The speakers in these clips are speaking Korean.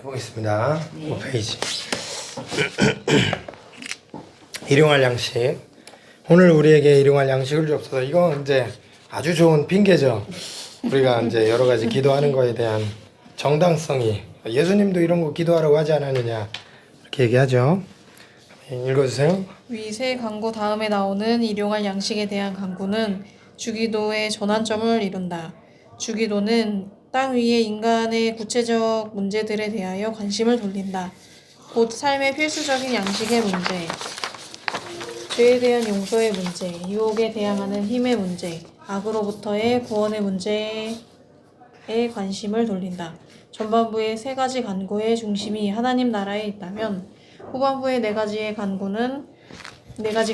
해보겠습니다. 5페이지. 일용할 양식. 오늘 우리에게 일용할 양식을 주옵소서. 이거 이제 아주 좋은 핑계죠. 우리가 이제 여러 가지 기도하는 거에 대한 정당성이, 예수님도 이런 거 기도하라고 하지 않았느냐 이렇게 얘기하죠. 읽어주세요. 위세 강구 다음에 나오는 일용할 양식에 대한 강구는 주기도의 전환점을 이룬다. 주기도는 땅 위의 인간의 구체적 문제들에 대하여 관심을 돌린다. 곧 삶의 필수적인 양식의 문제, 죄에 대한 용서의 문제, 유혹에 대항하는 힘의 문제, 악으로부터의 구원의 문제에 관심을 돌린다. 전반부의 세 가지 간구의 중심이 하나님 나라에 있다면 후반부의 네 가지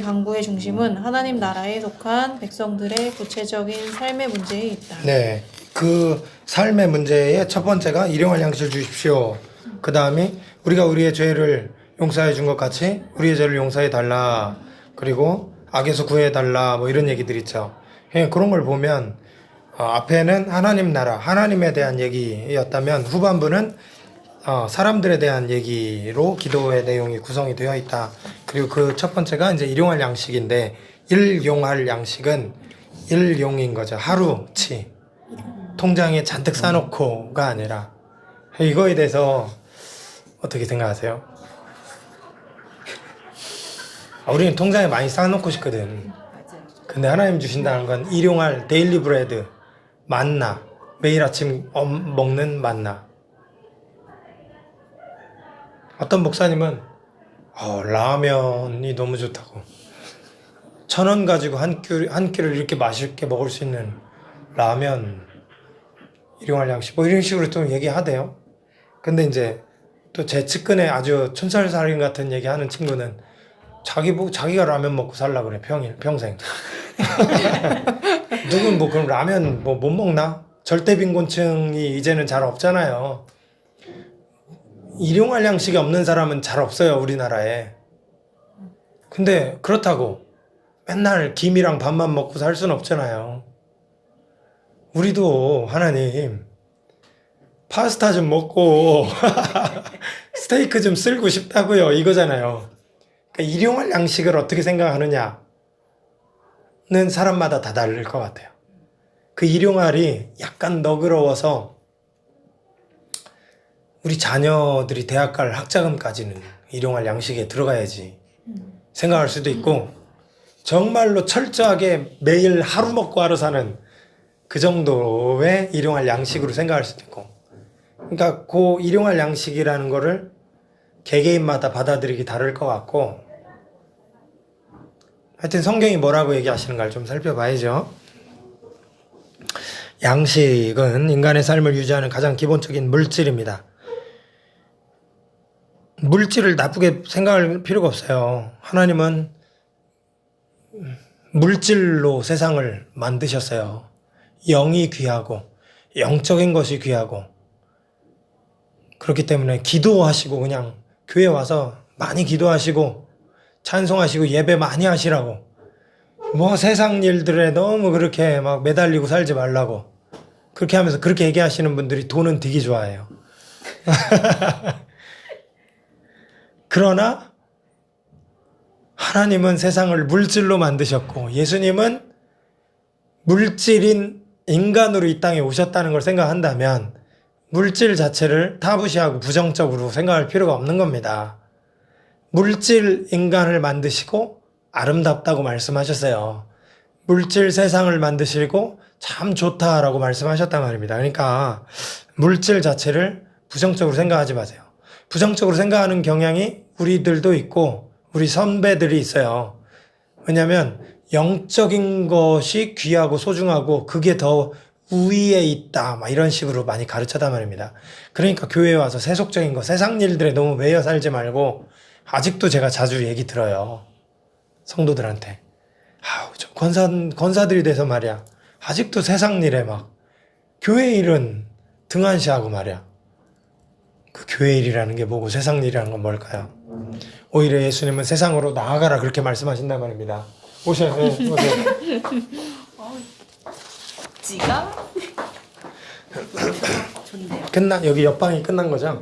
간구의 중심은 하나님 나라에 속한 백성들의 구체적인 삶의 문제에 있다. 네, 그 삶의 문제의 첫 번째가 일용할 양식을 주십시오. 그 다음에 우리가 우리의 죄를 용서해 준 것 같이 우리의 죄를 용서해 달라. 그리고 악에서 구해 달라. 뭐 이런 얘기들 있죠. 그런 걸 보면 앞에는 하나님 나라, 하나님에 대한 얘기였다면 후반부는 사람들에 대한 얘기로 기도의 내용이 구성이 되어 있다. 그리고 그 첫 번째가 이제 일용할 양식인데, 일용할 양식은 일용인 거죠. 하루치. 통장에 잔뜩 싸놓고가 아니라. 이거에 대해서 어떻게 생각하세요? 우리는 통장에 많이 싸놓고 싶거든. 근데 하나님 주신다는 건 일용할 데일리 브레드, 만나, 매일 아침 먹는 만나. 어떤 목사님은 라면이 너무 좋다고, 1,000원 가지고 한 끼를 이렇게 맛있게 먹을 수 있는 라면, 일용할 양식 뭐 이런 식으로 좀 얘기하대요. 근데 이제 또 제 측근에 아주 촌철살인 같은 얘기하는 친구는 자기가 라면 먹고 살라 그래, 평생. 누군 뭐 그럼 라면 뭐 못 먹나? 절대빈곤층이 이제는 잘 없잖아요. 일용할 양식이 없는 사람은 잘 없어요, 우리나라에. 근데 그렇다고 맨날 김이랑 밥만 먹고 살 수는 없잖아요. 우리도 하나님 파스타 좀 먹고 스테이크 좀 쓸고 싶다고요, 이거잖아요. 그러니까 일용할 양식을 어떻게 생각하느냐는 사람마다 다 다를 것 같아요. 그 일용할이 약간 너그러워서 우리 자녀들이 대학 갈 학자금까지는 일용할 양식에 들어가야지 생각할 수도 있고, 정말로 철저하게 매일 하루 먹고 하루 사는 그 정도의 일용할 양식으로 생각할 수도 있고. 그러니까 그 일용할 양식이라는 거를 개개인마다 받아들이기 다를 것 같고, 하여튼 성경이 뭐라고 얘기하시는가를 좀 살펴봐야죠. 양식은 인간의 삶을 유지하는 가장 기본적인 물질입니다. 물질을 나쁘게 생각할 필요가 없어요. 하나님은 물질로 세상을 만드셨어요. 영이 귀하고 영적인 것이 귀하고, 그렇기 때문에 기도하시고 그냥 교회 와서 많이 기도하시고 찬송하시고 예배 많이 하시라고, 뭐 세상 일들에 너무 그렇게 막 매달리고 살지 말라고 그렇게 하면서 그렇게 얘기하시는 분들이 돈은 되게 좋아해요. 그러나 하나님은 세상을 물질로 만드셨고 예수님은 물질인 인간으로 이 땅에 오셨다는 걸 생각한다면 물질 자체를 타부시하고 부정적으로 생각할 필요가 없는 겁니다. 물질 인간을 만드시고 아름답다고 말씀하셨어요. 물질 세상을 만드시고 참 좋다라고 말씀하셨단 말입니다. 그러니까 물질 자체를 부정적으로 생각하지 마세요. 부정적으로 생각하는 경향이 우리들도 있고 우리 선배들이 있어요. 왜냐하면 영적인 것이 귀하고 소중하고 그게 더 우위에 있다 막 이런 식으로 많이 가르쳐단 말입니다. 그러니까 교회에 와서 세속적인 거, 세상 일들에 너무 매여 살지 말고, 아직도 제가 자주 얘기 들어요, 성도들한테. 저 권사들이 돼서 말이야, 아직도 세상 일에 막 교회 일은 등한시하고 말이야. 그 교회 일이라는 게 뭐고 세상 일이라는 건 뭘까요? 오히려 예수님은 세상으로 나아가라 그렇게 말씀하신단 말입니다. 오세요. 네, 오세요. 지가 좋네요. 여기 옆방이 끝난 거죠?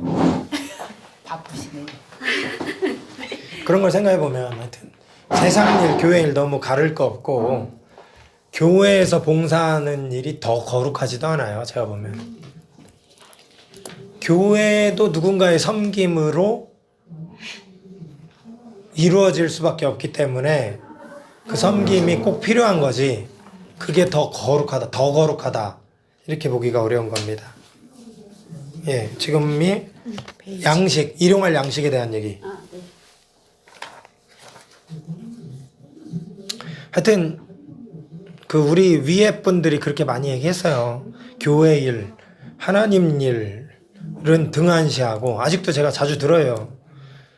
바쁘시네. 그런 걸 생각해 보면 하여튼 세상 일, 교회 일 너무 가릴 거 없고 교회에서 봉사하는 일이 더 거룩하지도 않아요. 제가 보면 교회도 누군가의 섬김으로 이루어질 수밖에 없기 때문에 그 섬김이 꼭 필요한 거지. 그게 더 거룩하다 이렇게 보기가 어려운 겁니다. 예, 지금이 양식, 일용할 양식에 대한 얘기. 아, 네. 하여튼 그 우리 위에 분들이 그렇게 많이 얘기했어요. 교회 일, 하나님 일은 등한시하고 아직도 제가 자주 들어요.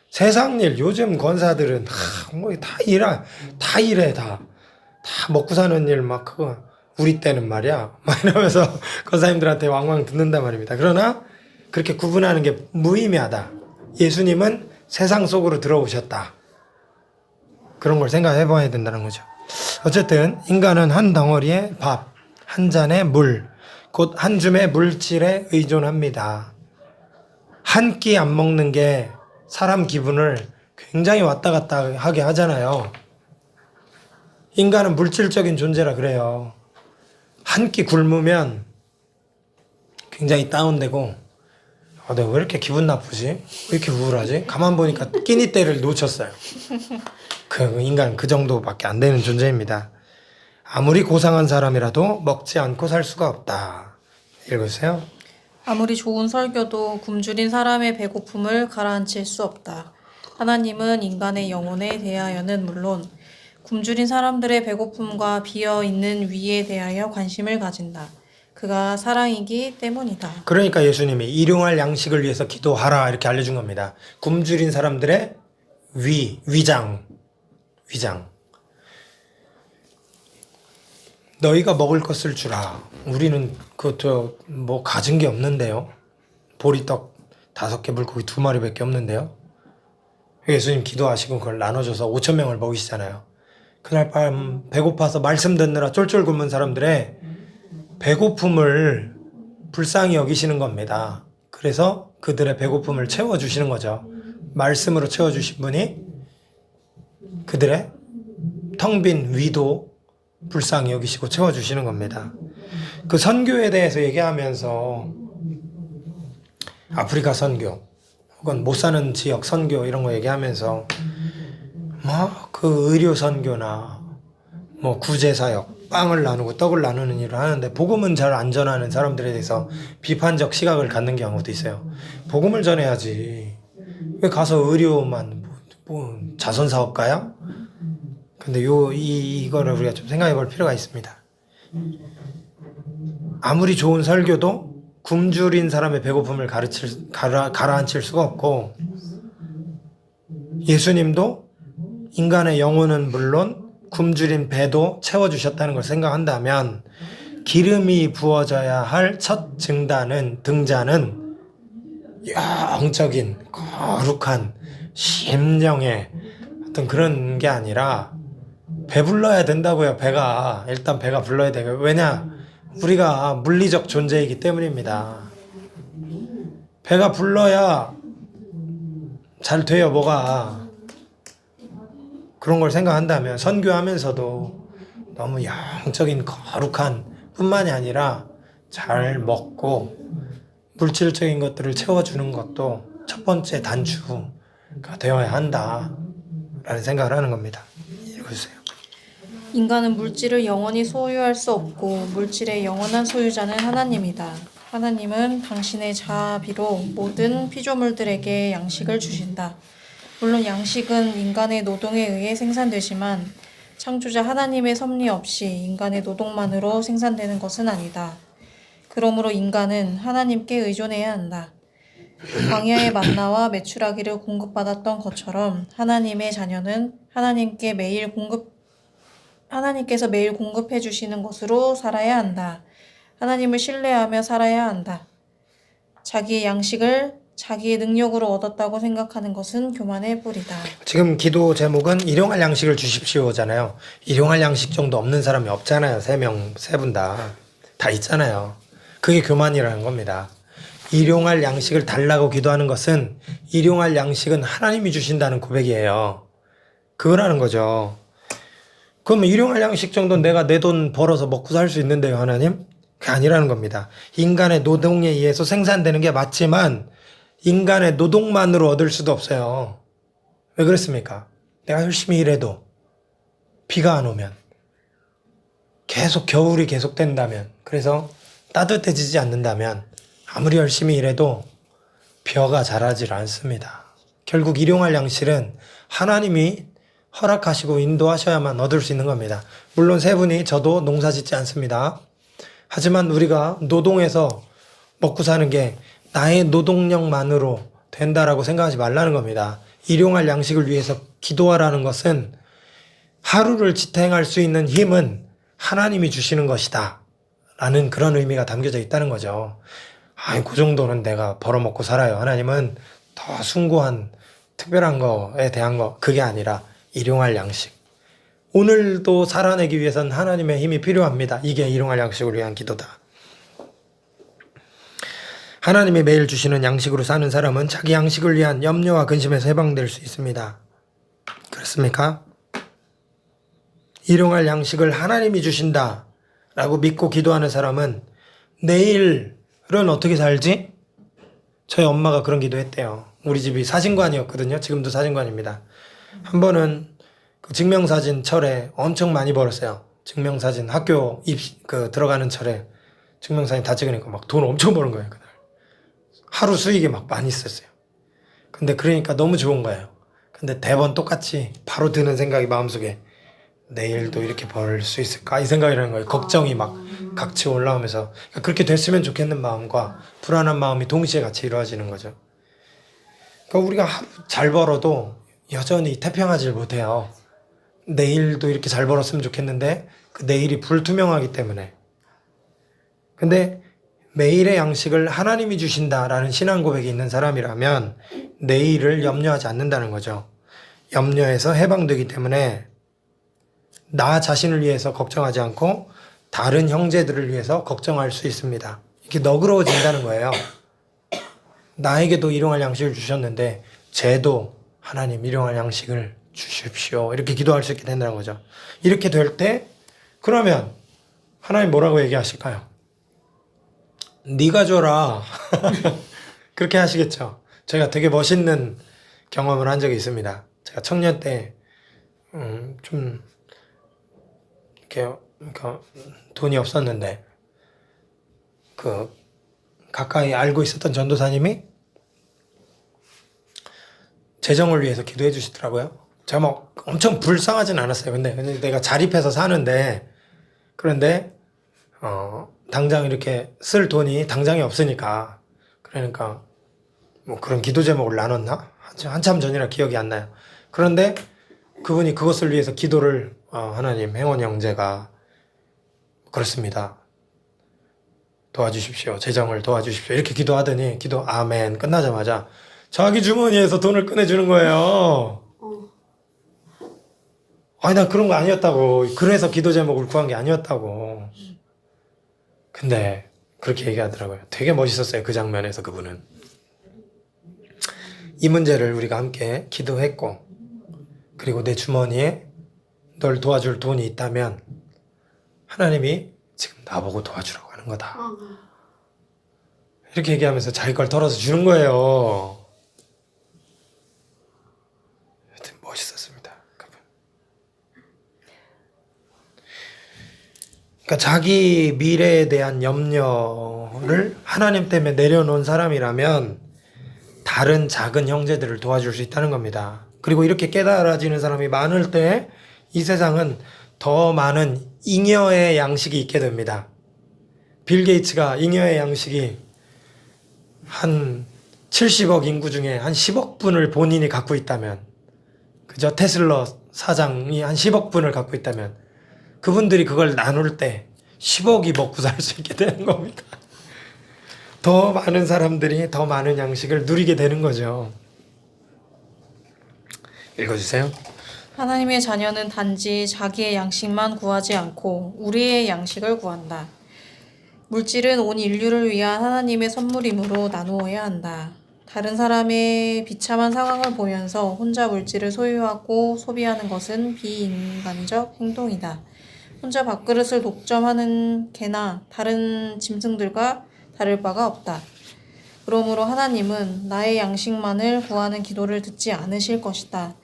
세상 일, 요즘 권사들은 뭐 다 일해 다 먹고 사는 일 막 그거 우리 때는 말이야 막 이러면서 권사님들한테 왕왕 듣는단 말입니다. 그러나 그렇게 구분하는 게 무의미하다. 예수님은 세상 속으로 들어오셨다. 그런 걸 생각해 봐야 된다는 거죠. 어쨌든 인간은 한 덩어리의 밥, 한 잔의 물, 곧 한 줌의 물질에 의존합니다. 한 끼 안 먹는 게 사람 기분을 굉장히 왔다 갔다 하게 하잖아요. 인간은 물질적인 존재라 그래요. 한 끼 굶으면 굉장히 다운되고 내가 왜 이렇게 기분 나쁘지? 왜 이렇게 우울하지? 가만 보니까 끼니 때를 놓쳤어요. 그 인간 그 정도밖에 안 되는 존재입니다. 아무리 고상한 사람이라도 먹지 않고 살 수가 없다. 읽으세요. 아무리 좋은 설교도 굶주린 사람의 배고픔을 가라앉힐 수 없다. 하나님은 인간의 영혼에 대하여는 물론 굶주린 사람들의 배고픔과 비어있는 위에 대하여 관심을 가진다. 그가 사랑이기 때문이다. 그러니까 예수님이 일용할 양식을 위해서 기도하라 이렇게 알려준 겁니다. 굶주린 사람들의 위장. 너희가 먹을 것을 주라. 우리는 뭐 가진 게 없는데요. 보리떡 5개, 물고기 2마리밖에 없는데요. 예수님 기도하시고 그걸 나눠줘서 5,000명을 먹이시잖아요. 그날 밤 배고파서 말씀 듣느라 쫄쫄 굶은 사람들의 배고픔을 불쌍히 여기시는 겁니다. 그래서 그들의 배고픔을 채워주시는 거죠. 말씀으로 채워주신 분이 그들의 텅 빈 위도 불쌍히 여기시고 채워주시는 겁니다. 그 선교에 대해서 얘기하면서 아프리카 선교 혹은 못 사는 지역 선교 이런 거 얘기하면서 뭐 그 의료 선교나 뭐 구제 사역 빵을 나누고 떡을 나누는 일을 하는데 복음은 잘 안 전하는 사람들에 대해서 비판적 시각을 갖는 경우도 있어요. 복음을 전해야지 왜 가서 의료만 뭐 자선 사업가야? 근데 이거를 우리가 좀 생각해 볼 필요가 있습니다. 아무리 좋은 설교도 굶주린 사람의 배고픔을 가라앉힐 수가 없고 예수님도 인간의 영혼은 물론 굶주린 배도 채워주셨다는 걸 생각한다면 기름이 부어져야 할 첫 등자는 영적인 거룩한 심령의 어떤 그런 게 아니라 배불러야 된다고요. 일단 배가 불러야 돼요. 왜냐? 우리가 물리적 존재이기 때문입니다. 배가 불러야 잘 돼요. 뭐가. 그런 걸 생각한다면 선교하면서도 너무 영적인 거룩한 뿐만이 아니라 잘 먹고 물질적인 것들을 채워주는 것도 첫 번째 단추가 되어야 한다라는 생각을 하는 겁니다. 읽으세요. 인간은 물질을 영원히 소유할 수 없고 물질의 영원한 소유자는 하나님이다. 하나님은 당신의 자비로 모든 피조물들에게 양식을 주신다. 물론 양식은 인간의 노동에 의해 생산되지만 창조자 하나님의 섭리 없이 인간의 노동만으로 생산되는 것은 아니다. 그러므로 인간은 하나님께 의존해야 한다. 광야의 만나와 메추라기를 공급받았던 것처럼 하나님의 자녀는 하나님께서 매일 공급해 주시는 것으로 살아야 한다. 하나님을 신뢰하며 살아야 한다. 자기의 양식을 자기의 능력으로 얻었다고 생각하는 것은 교만의 뿌리다. 지금 기도 제목은 일용할 양식을 주십시오잖아요. 일용할 양식 정도 없는 사람이 없잖아요. 세 분 다 있잖아요. 그게 교만이라는 겁니다. 일용할 양식을 달라고 기도하는 것은 일용할 양식은 하나님이 주신다는 고백이에요. 그거라는 거죠. 그러면 일용할 양식 정도는 내가 내 돈 벌어서 먹고 살 수 있는데요, 하나님? 그게 아니라는 겁니다. 인간의 노동에 의해서 생산되는 게 맞지만 인간의 노동만으로 얻을 수도 없어요. 왜 그렇습니까? 내가 열심히 일해도 비가 안 오면 계속 겨울이 계속된다면 그래서 따뜻해지지 않는다면 아무리 열심히 일해도 벼가 자라질 않습니다. 결국 일용할 양식은 하나님이 허락하시고 인도하셔야만 얻을 수 있는 겁니다. 물론 세 분이 저도 농사 짓지 않습니다. 하지만 우리가 노동해서 먹고 사는 게 나의 노동력만으로 된다라고 생각하지 말라는 겁니다. 일용할 양식을 위해서 기도하라는 것은 하루를 지탱할 수 있는 힘은 하나님이 주시는 것이다 라는 그런 의미가 담겨져 있다는 거죠. 그 정도는 내가 벌어먹고 살아요. 하나님은 더 숭고한 특별한 거에 대한 거 그게 아니라 일용할 양식. 오늘도 살아내기 위해서는 하나님의 힘이 필요합니다. 이게 일용할 양식을 위한 기도다. 하나님이 매일 주시는 양식으로 사는 사람은 자기 양식을 위한 염려와 근심에서 해방될 수 있습니다. 그렇습니까? 일용할 양식을 하나님이 주신다 라고 믿고 기도하는 사람은 내일은 어떻게 살지? 저희 엄마가 그런 기도했대요. 우리 집이 사진관이었거든요. 지금도 사진관입니다. 한 번은 그 증명사진 철에 엄청 많이 벌었어요. 증명사진 학교 들어가는 철에 증명사진 다 찍으니까 막 돈 엄청 버는 거예요. 그날 하루 수익이 막 많이 있었어요. 근데 그러니까 너무 좋은 거예요. 근데 대번 똑같이 바로 드는 생각이 마음속에 내일도 이렇게 벌 수 있을까? 이 생각이라는 거예요. 걱정이 막 각치 올라오면서 그러니까 그렇게 됐으면 좋겠는 마음과 불안한 마음이 동시에 같이 이루어지는 거죠. 그러니까 우리가 하루 잘 벌어도 여전히 태평하지 못해요. 내일도 이렇게 잘 벌었으면 좋겠는데 그 내일이 불투명하기 때문에. 근데 매일의 양식을 하나님이 주신다라는 신앙 고백이 있는 사람이라면 내일을 염려하지 않는다는 거죠. 염려에서 해방되기 때문에 나 자신을 위해서 걱정하지 않고 다른 형제들을 위해서 걱정할 수 있습니다. 이렇게 너그러워진다는 거예요. 나에게도 일용할 양식을 주셨는데 쟤도 하나님 일용할 양식을 주십시오. 이렇게 기도할 수 있게 된다는 거죠. 이렇게 될 때 그러면 하나님 뭐라고 얘기하실까요? 네가 줘라. 그렇게 하시겠죠. 제가 되게 멋있는 경험을 한 적이 있습니다. 제가 청년 때 좀 이렇게 그러니까 돈이 없었는데 그 가까이 알고 있었던 전도사님이 재정을 위해서 기도해 주시더라고요. 제가 막 엄청 불쌍하진 않았어요. 근데 내가 자립해서 사는데 그런데 당장 이렇게 쓸 돈이 당장에 없으니까 그러니까 뭐 그런 기도 제목을 나눴나? 한참 전이라 기억이 안 나요. 그런데 그분이 그것을 위해서 기도를 하나님 행원 형제가 그렇습니다. 도와주십시오. 재정을 도와주십시오. 이렇게 기도하더니 기도 아멘 끝나자마자 자기 주머니에서 돈을 꺼내주는 거예요. 아니 난 그런 거 아니었다고. 그래서 기도 제목을 구한 게 아니었다고. 근데 그렇게 얘기하더라고요. 되게 멋있었어요. 그 장면에서 그분은. 이 문제를 우리가 함께 기도했고 그리고 내 주머니에 널 도와줄 돈이 있다면 하나님이 지금 나보고 도와주라고 하는 거다. 이렇게 얘기하면서 자기 걸 털어서 주는 거예요. 하여튼 멋있었습니다. 그분. 그러니까 자기 미래에 대한 염려를 하나님 때문에 내려놓은 사람이라면 다른 작은 형제들을 도와줄 수 있다는 겁니다. 그리고 이렇게 깨달아지는 사람이 많을 때 이 세상은 더 많은 잉여의 양식이 있게 됩니다. 빌 게이츠가 잉여의 양식이 한 70억 인구 중에 한 10억 분을 본인이 갖고 있다면, 그죠? 테슬라 사장이 한 10억 분을 갖고 있다면 그분들이 그걸 나눌 때 10억이 먹고 살 수 있게 되는 겁니다. 더 많은 사람들이 더 많은 양식을 누리게 되는 거죠. 읽어주세요. 하나님의 자녀는 단지 자기의 양식만 구하지 않고 우리의 양식을 구한다. 물질은 온 인류를 위한 하나님의 선물이므로 나누어야 한다. 다른 사람의 비참한 상황을 보면서 혼자 물질을 소유하고 소비하는 것은 비인간적 행동이다. 혼자 밥그릇을 독점하는 개나 다른 짐승들과 다를 바가 없다. 그러므로 하나님은 나의 양식만을 구하는 기도를 듣지 않으실 것이다.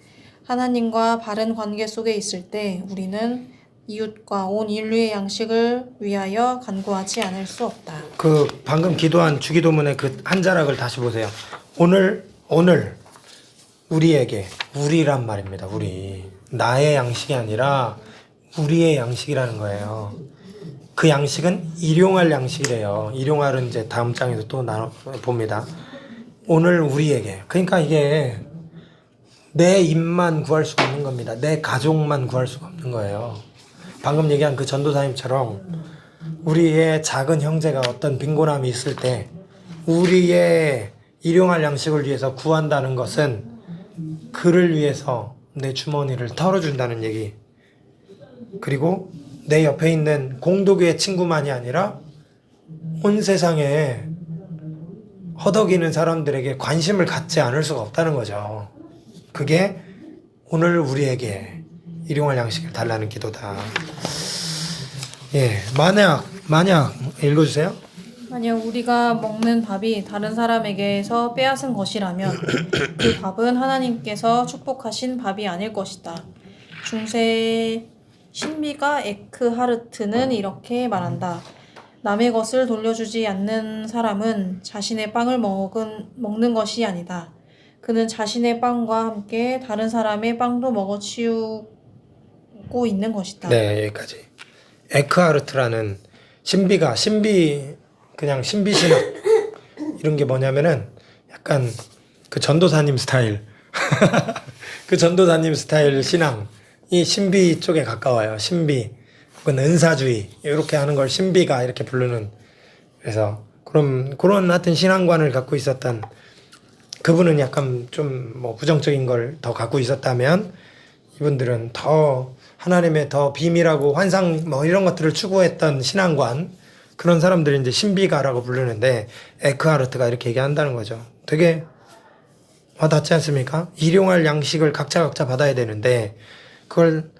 하나님과 바른 관계 속에 있을 때 우리는 이웃과 온 인류의 양식을 위하여 간구하지 않을 수 없다. 그 방금 기도한 주기도문의 그 한 자락을 다시 보세요. 오늘 우리에게, 우리란 말입니다. 우리 나의 양식이 아니라 우리의 양식이라는 거예요. 그 양식은 일용할 양식이래요. 일용할은 이제 다음 장에서 또 나눠 봅니다. 오늘 우리에게, 그러니까 이게 내 입만 구할 수가 없는 겁니다. 내 가족만 구할 수가 없는 거예요. 방금 얘기한 그 전도사님처럼 우리의 작은 형제가 어떤 빈곤함이 있을 때 우리의 일용할 양식을 위해서 구한다는 것은 그를 위해서 내 주머니를 털어준다는 얘기. 그리고 내 옆에 있는 공도교의 친구만이 아니라 온 세상에 허덕이는 사람들에게 관심을 갖지 않을 수가 없다는 거죠. 그게 오늘 우리에게 일용할 양식을 달라는 기도다. 예, 만약 읽어주세요. 만약 우리가 먹는 밥이 다른 사람에게서 빼앗은 것이라면 그 밥은 하나님께서 축복하신 밥이 아닐 것이다. 중세 신비가 에크하르트는 이렇게 말한다. 남의 것을 돌려주지 않는 사람은 자신의 빵을 먹는 것이 아니다. 그는 자신의 빵과 함께 다른 사람의 빵도 먹어치우고 있는 것이다. 네, 여기까지. 에크하르트라는 그냥 신비신학 이런 게 뭐냐면은 약간 그 전도사님 스타일 그 전도사님 스타일 신앙이 신비 쪽에 가까워요. 신비 혹은 은사주의 이렇게 하는 걸 신비가 이렇게 부르는. 그래서 그런 하여튼 신앙관을 갖고 있었던 그분은 약간 좀 뭐 부정적인 걸 더 갖고 있었다면 이분들은 더 하나님의 더 비밀하고 환상 뭐 이런 것들을 추구했던 신앙관, 그런 사람들이 이제 신비가라고 부르는데 에크하르트가 이렇게 얘기한다는 거죠. 되게 와닿지 않습니까? 일용할 양식을 각자 받아야 되는데 그걸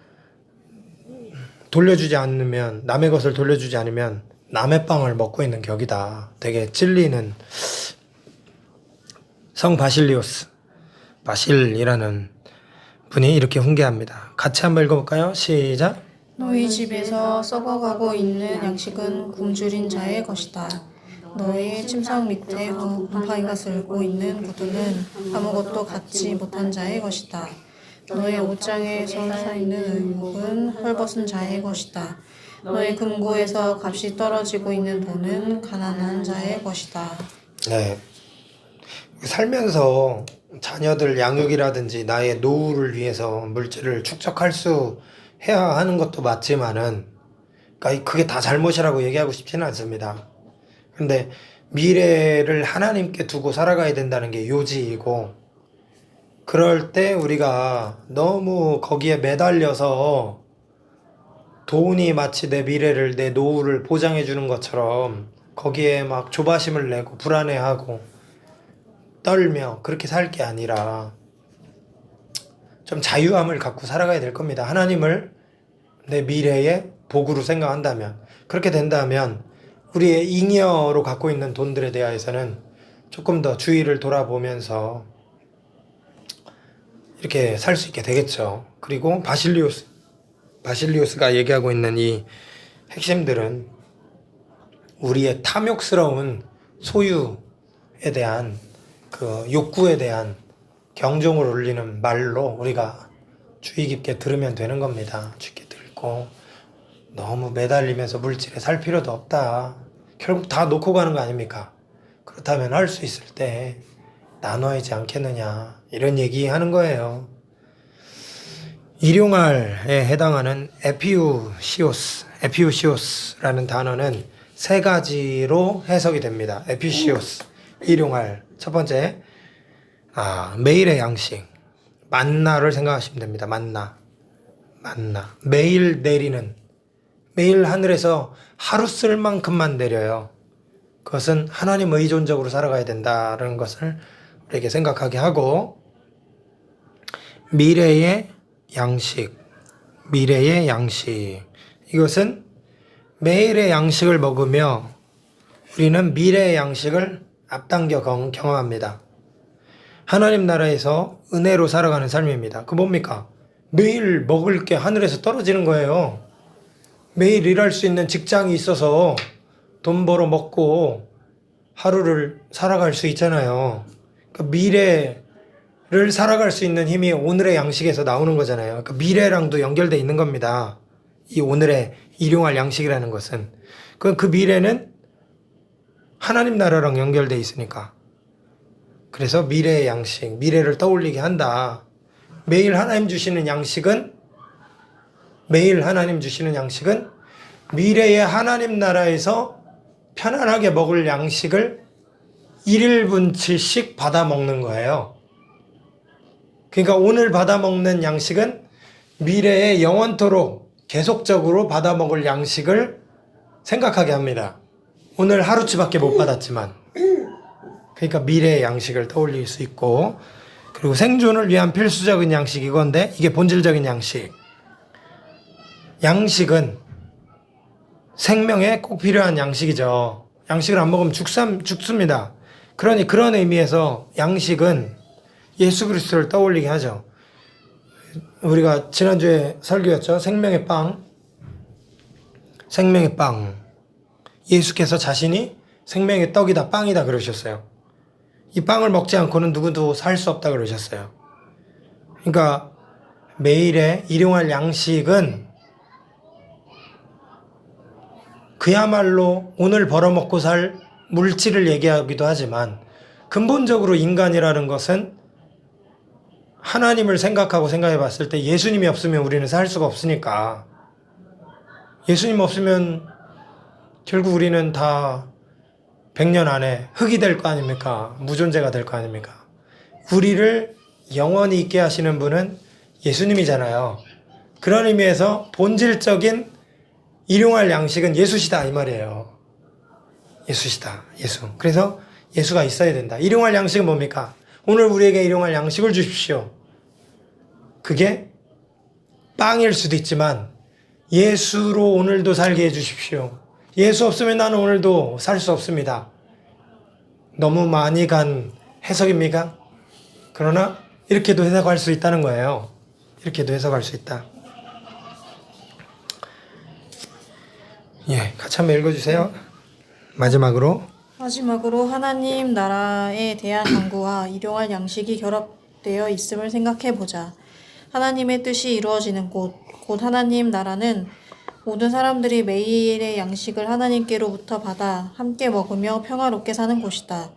돌려주지 않으면, 남의 것을 돌려주지 않으면 남의 빵을 먹고 있는 격이다. 되게 찔리는. 성 바실이라는 분이 이렇게 훈계합니다. 같이 한번 읽어볼까요? 시작. 너희 집에서 썩어가고 있는 양식은 굶주린 자의 것이다. 너의 침상 밑에 곰팡이가 슬고 있는 구두는 아무것도 갖지 못한 자의 것이다. 너의 옷장에 솟아있는 의복은 헐벗은 자의 것이다. 너의 금고에서 값이 떨어지고 있는 돈은 가난한 자의 것이다. 네. 살면서 자녀들 양육이라든지 나의 노후를 위해서 물질을 해야 하는 것도 맞지만은, 그러니까 그게 다 잘못이라고 얘기하고 싶지는 않습니다. 근데 미래를 하나님께 두고 살아가야 된다는 게 요지이고, 그럴 때 우리가 너무 거기에 매달려서 돈이 마치 내 미래를, 내 노후를 보장해 주는 것처럼 거기에 막 조바심을 내고 불안해하고 떨며 그렇게 살 게 아니라 좀 자유함을 갖고 살아가야 될 겁니다. 하나님을 내 미래의 복으로 생각한다면, 그렇게 된다면 우리의 잉여로 갖고 있는 돈들에 대해서는 조금 더 주의를 돌아보면서 이렇게 살 수 있게 되겠죠. 그리고 바실리우스가 얘기하고 있는 이 핵심들은 우리의 탐욕스러운 소유에 대한 그 욕구에 대한 경종을 울리는 말로 우리가 주의 깊게 들으면 되는 겁니다. 주의 깊게 들고 너무 매달리면서 물질에 살 필요도 없다. 결국 다 놓고 가는 거 아닙니까? 그렇다면 할 수 있을 때 나눠야지 않겠느냐, 이런 얘기하는 거예요. 일용할에 해당하는 에피우시오스라는 단어는 세 가지로 해석이 됩니다. 에피시오스, 일용할. 첫 번째, 매일의 양식, 만나를 생각하시면 됩니다. 만나. 매일 내리는 매일 하늘에서 하루 쓸 만큼만 내려요. 그것은 하나님 의존적으로 살아가야 된다는 것을 우리에게 생각하게 하고, 미래의 양식, 미래의 양식. 이것은 매일의 양식을 먹으며 우리는 미래의 양식을 앞당겨 경험합니다. 하나님 나라에서 은혜로 살아가는 삶입니다. 그 뭡니까? 매일 먹을 게 하늘에서 떨어지는 거예요. 매일 일할 수 있는 직장이 있어서 돈 벌어 먹고 하루를 살아갈 수 있잖아요. 그러니까 미래를 살아갈 수 있는 힘이 오늘의 양식에서 나오는 거잖아요. 그러니까 미래랑도 연결되어 있는 겁니다. 이 오늘의 일용할 양식이라는 것은. 그 미래는 하나님 나라랑 연결되어 있으니까. 그래서 미래의 양식, 미래를 떠올리게 한다. 매일 하나님 주시는 양식은 미래의 하나님 나라에서 편안하게 먹을 양식을 1일분치씩 받아 먹는 거예요. 그러니까 오늘 받아 먹는 양식은 미래에 영원토록 계속적으로 받아 먹을 양식을 생각하게 합니다. 오늘 하루치밖에 못 받았지만. 그러니까 미래의 양식을 떠올릴 수 있고, 그리고 생존을 위한 필수적인 양식 이건데, 이게 본질적인 양식. 양식은 생명에 꼭 필요한 양식이죠. 양식을 안 먹으면 죽습니다. 그러니 그런 의미에서 양식은 예수 그리스도를 떠올리게 하죠. 우리가 지난주에 설교였죠. 생명의 빵. 생명의 빵. 예수께서 자신이 생명의 떡이다, 빵이다 그러셨어요. 이 빵을 먹지 않고는 누구도 살 수 없다 그러셨어요. 그러니까 매일의 일용할 양식은 그야말로 오늘 벌어먹고 살 물질을 얘기하기도 하지만, 근본적으로 인간이라는 것은 하나님을 생각하고 생각해 봤을 때 예수님이 없으면 우리는 살 수가 없으니까, 예수님 없으면 결국 우리는 다 100년 안에 흙이 될 거 아닙니까? 무존재가 될 거 아닙니까? 우리를 영원히 있게 하시는 분은 예수님이잖아요. 그런 의미에서 본질적인 일용할 양식은 예수시다 이 말이에요. 예수시다. 예수. 그래서 예수가 있어야 된다. 일용할 양식은 뭡니까? 오늘 우리에게 일용할 양식을 주십시오. 그게 빵일 수도 있지만 예수로 오늘도 살게 해주십시오. 예수 없으면 나는 오늘도 살 수 없습니다. 너무 많이 간 해석입니까? 그러나 이렇게도 해석할 수 있다는 거예요. 이렇게도 해석할 수 있다. 예, 같이 한번 읽어주세요. 마지막으로 하나님 나라에 대한 간구와 일용할 양식이 결합되어 있음을 생각해 보자. 하나님의 뜻이 이루어지는 곳, 곧 하나님 나라는 모든 사람들이 매일의 양식을 하나님께로부터 받아 함께 먹으며 평화롭게 사는 곳이다.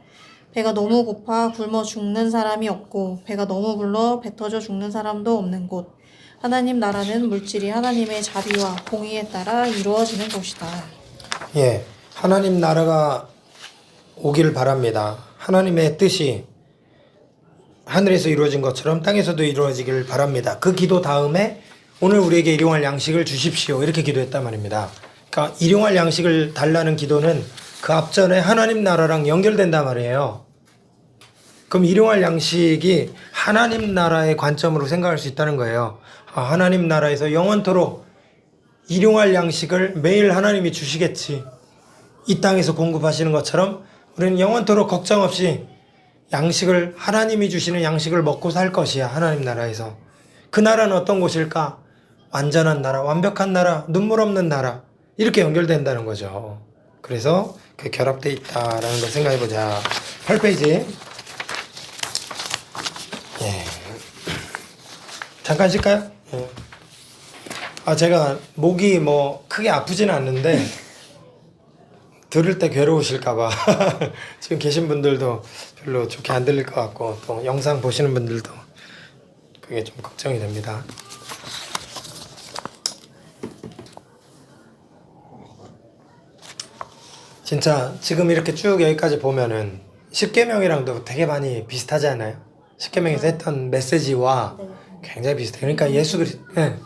배가 너무 고파 굶어 죽는 사람이 없고 배가 너무 불러 배 터져 죽는 사람도 없는 곳. 하나님 나라는 물질이 하나님의 자비와 공의에 따라 이루어지는 곳이다. 예, 하나님 나라가 오기를 바랍니다. 하나님의 뜻이 하늘에서 이루어진 것처럼 땅에서도 이루어지기를 바랍니다. 그 기도 다음에 오늘 우리에게 일용할 양식을 주십시오. 이렇게 기도했단 말입니다. 그러니까 일용할 양식을 달라는 기도는 그 앞전에 하나님 나라랑 연결된단 말이에요. 그럼 일용할 양식이 하나님 나라의 관점으로 생각할 수 있다는 거예요. 하나님 나라에서 영원토록 일용할 양식을 매일 하나님이 주시겠지. 이 땅에서 공급하시는 것처럼 우리는 영원토록 걱정 없이 양식을, 하나님이 주시는 양식을 먹고 살 것이야. 하나님 나라에서. 그 나라는 어떤 곳일까? 완전한 나라, 완벽한 나라, 눈물 없는 나라. 이렇게 연결된다는 거죠. 그래서 그 결합되어 있다라는 걸 생각해 보자. 8페이지. 예. 잠깐 쉴까요? 예. 제가 목이 뭐 크게 아프지는 않는데 들을 때 괴로우실까봐 지금 계신 분들도 별로 좋게 안 들릴 것 같고, 또 영상 보시는 분들도 그게 좀 걱정이 됩니다. 진짜 지금 이렇게 쭉 여기까지 보면은 십계명이랑도 되게 많이 비슷하지 않아요? 십계명에서 했던 메시지와 굉장히 비슷해요. 그러니까 예수 그리스도, 네.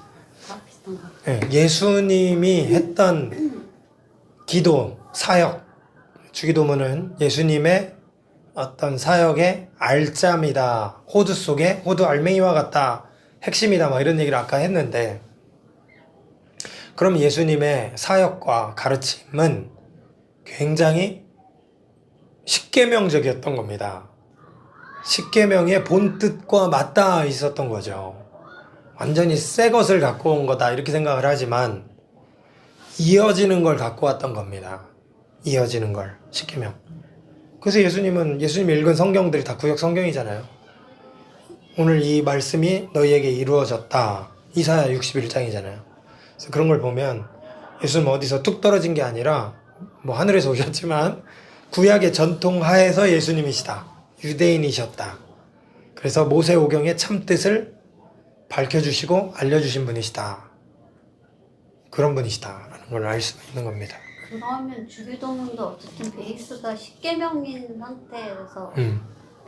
다 비슷해요. 어떤 거? 예수님이 했던 기도, 사역, 주기도문은 예수님의 어떤 사역의 알짜입니다. 호두 속에 호두 알맹이와 같다. 핵심이다. 뭐 이런 얘기를 아까 했는데, 그럼 예수님의 사역과 가르침은 굉장히 십계명적이었던 겁니다. 십계명의 본뜻과 맞닿아 있었던 거죠. 완전히 새 것을 갖고 온 거다 이렇게 생각을 하지만 이어지는 걸 갖고 왔던 겁니다. 이어지는 걸, 십계명. 그래서 예수님이 읽은 성경들이 다 구약 성경이잖아요. 오늘 이 말씀이 너희에게 이루어졌다. 이사야 61장이잖아요. 그래서 그런 걸 보면 예수님은 어디서 뚝 떨어진 게 아니라 뭐 하늘에서 오셨지만 구약의 전통 하에서 예수님이시다. 유대인이셨다. 그래서 모세오경의 참뜻을 밝혀주시고 알려주신 분이시다. 그런 분이시다라는 걸 알 수 있는 겁니다. 그러면 주기도문도 어쨌든 베이스가 십계명인 상태에서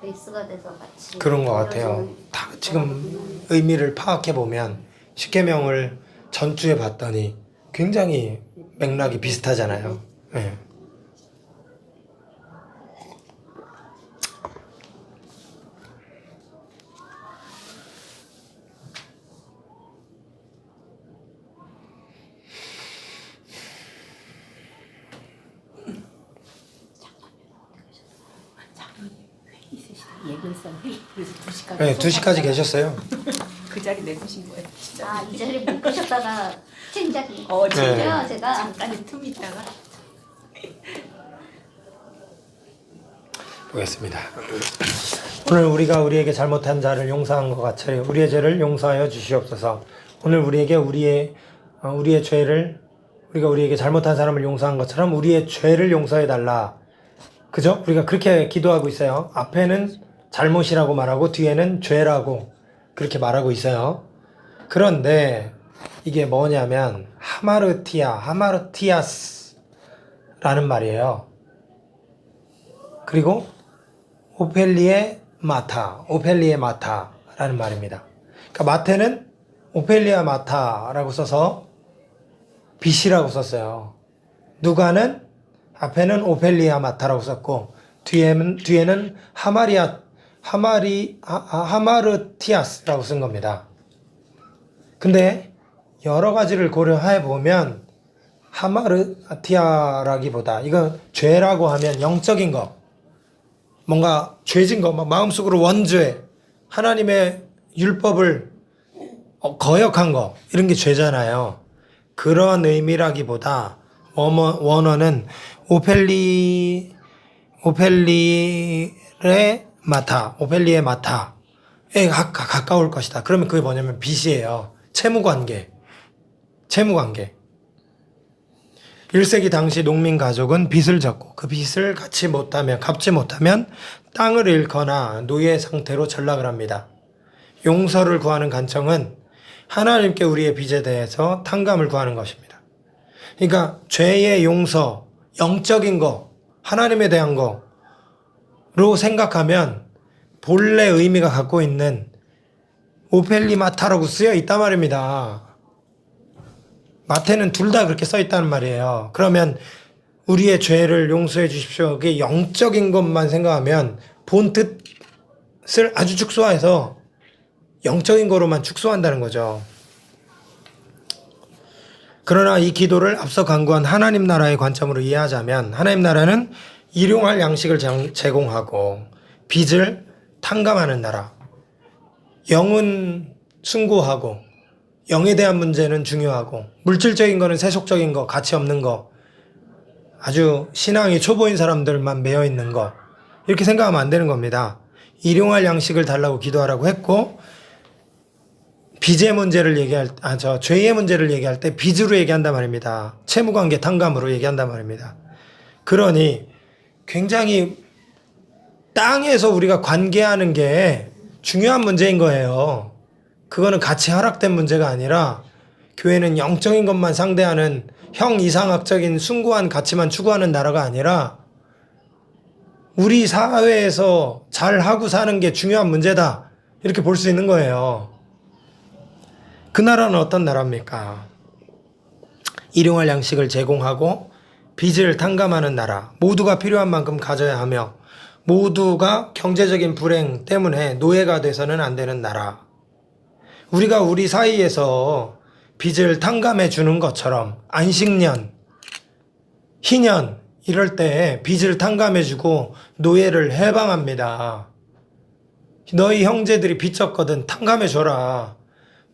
베이스가 돼서 같이 그런 것 같아요. 다 지금 의미를 파악해 보면 십계명을 전주에 봤더니 굉장히 맥락이 비슷하잖아요. 네. 예근성 회의 그래서 2시까지 네, 2시까지 계셨어요. 그 자리 내보신 거예요 진짜. 이 자리 못 계셨다가 진작이 진짜요? 네. 제가 잠깐의 틈이 있다가 보겠습니다. 오늘 우리가 우리에게 잘못한 자를 용서한 것 같이 우리의 죄를 용서하여 주시옵소서. 오늘 우리에게 우리의 죄를 우리가 우리에게 잘못한 사람을 용서한 것처럼 우리의 죄를 용서해 달라. 그죠? 우리가 그렇게 기도하고 있어요. 앞에는 잘못이라고 말하고 뒤에는 죄라고 그렇게 말하고 있어요. 그런데 이게 뭐냐면 하마르티아스라는 말이에요. 그리고 오펠리에 마타라는 말입니다. 그러니까 마태는 오펠리아 마타라고 써서 빛이라고 썼어요. 누가는 앞에는 오펠리아 마타라고 썼고 뒤에는 하마르티아스라고 쓴 겁니다. 근데 여러 가지를 고려해 보면 하마르티아라기보다 이거 죄라고 하면 영적인 거, 뭔가 죄진 거, 마음속으로 원죄, 하나님의 율법을 거역한 거, 이런 게 죄잖아요. 그런 의미라기보다 원어는 오펠리에 마타에 가까울 것이다. 그러면 그게 뭐냐면 빚이에요. 채무관계. 1세기 당시 농민 가족은 빚을 졌고 그 빚을 갚지 못하면 땅을 잃거나 노예 상태로 전락을 합니다. 용서를 구하는 관청은 하나님께 우리의 빚에 대해서 탕감을 구하는 것입니다. 그러니까 죄의 용서, 영적인 거, 하나님에 대한 거로 생각하면 본래 의미가 갖고 있는 오펠리마타라고 쓰여 있단 말입니다. 마태는 둘 다 그렇게 써 있다는 말이에요. 그러면 우리의 죄를 용서해 주십시오. 그게 영적인 것만 생각하면 본 뜻을 아주 축소해서 영적인 거로만 축소한다는 거죠. 그러나 이 기도를 앞서 강구한 하나님 나라의 관점으로 이해하자면 하나님 나라는 일용할 양식을 제공하고 빚을 탕감하는 나라. 영은 숭고하고 영에 대한 문제는 중요하고 물질적인 거는 세속적인 거, 가치 없는 거, 아주 신앙이 초보인 사람들만 매여 있는 거, 이렇게 생각하면 안 되는 겁니다. 일용할 양식을 달라고 기도하라고 했고 빚의 문제를 죄의 문제를 얘기할 때 빚으로 얘기한단 말입니다. 채무관계 탕감으로 얘기한단 말입니다. 그러니 굉장히 땅에서 우리가 관계하는 게 중요한 문제인 거예요. 그거는 가치 하락된 문제가 아니라 교회는 영적인 것만 상대하는 형이상학적인 숭고한 가치만 추구하는 나라가 아니라 우리 사회에서 잘하고 사는 게 중요한 문제다. 이렇게 볼 수 있는 거예요. 그 나라는 어떤 나라입니까? 일용할 양식을 제공하고 빚을 탕감하는 나라, 모두가 필요한 만큼 가져야 하며 모두가 경제적인 불행 때문에 노예가 돼서는 안 되는 나라. 우리가 우리 사이에서 빚을 탕감해 주는 것처럼 안식년, 희년 이럴 때 빚을 탕감해 주고 노예를 해방합니다. 너희 형제들이 빚졌거든 탕감해 줘라.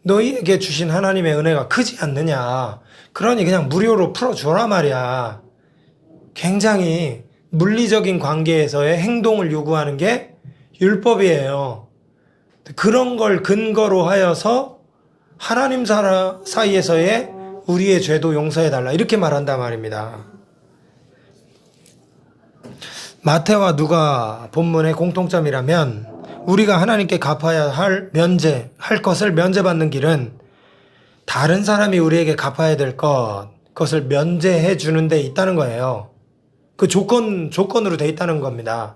너희에게 주신 하나님의 은혜가 크지 않느냐. 그러니 그냥 무료로 풀어줘라 말이야. 굉장히 물리적인 관계에서의 행동을 요구하는 게 율법이에요. 그런 걸 근거로 하여서 하나님 사이에서의 우리의 죄도 용서해달라 이렇게 말한단 말입니다. 마태와 누가 본문의 공통점이라면 우리가 하나님께 갚아야 할 할 것을 면제받는 길은 다른 사람이 우리에게 갚아야 될 그것을 면제해 주는 데 있다는 거예요. 그 조건으로 돼 있다는 겁니다.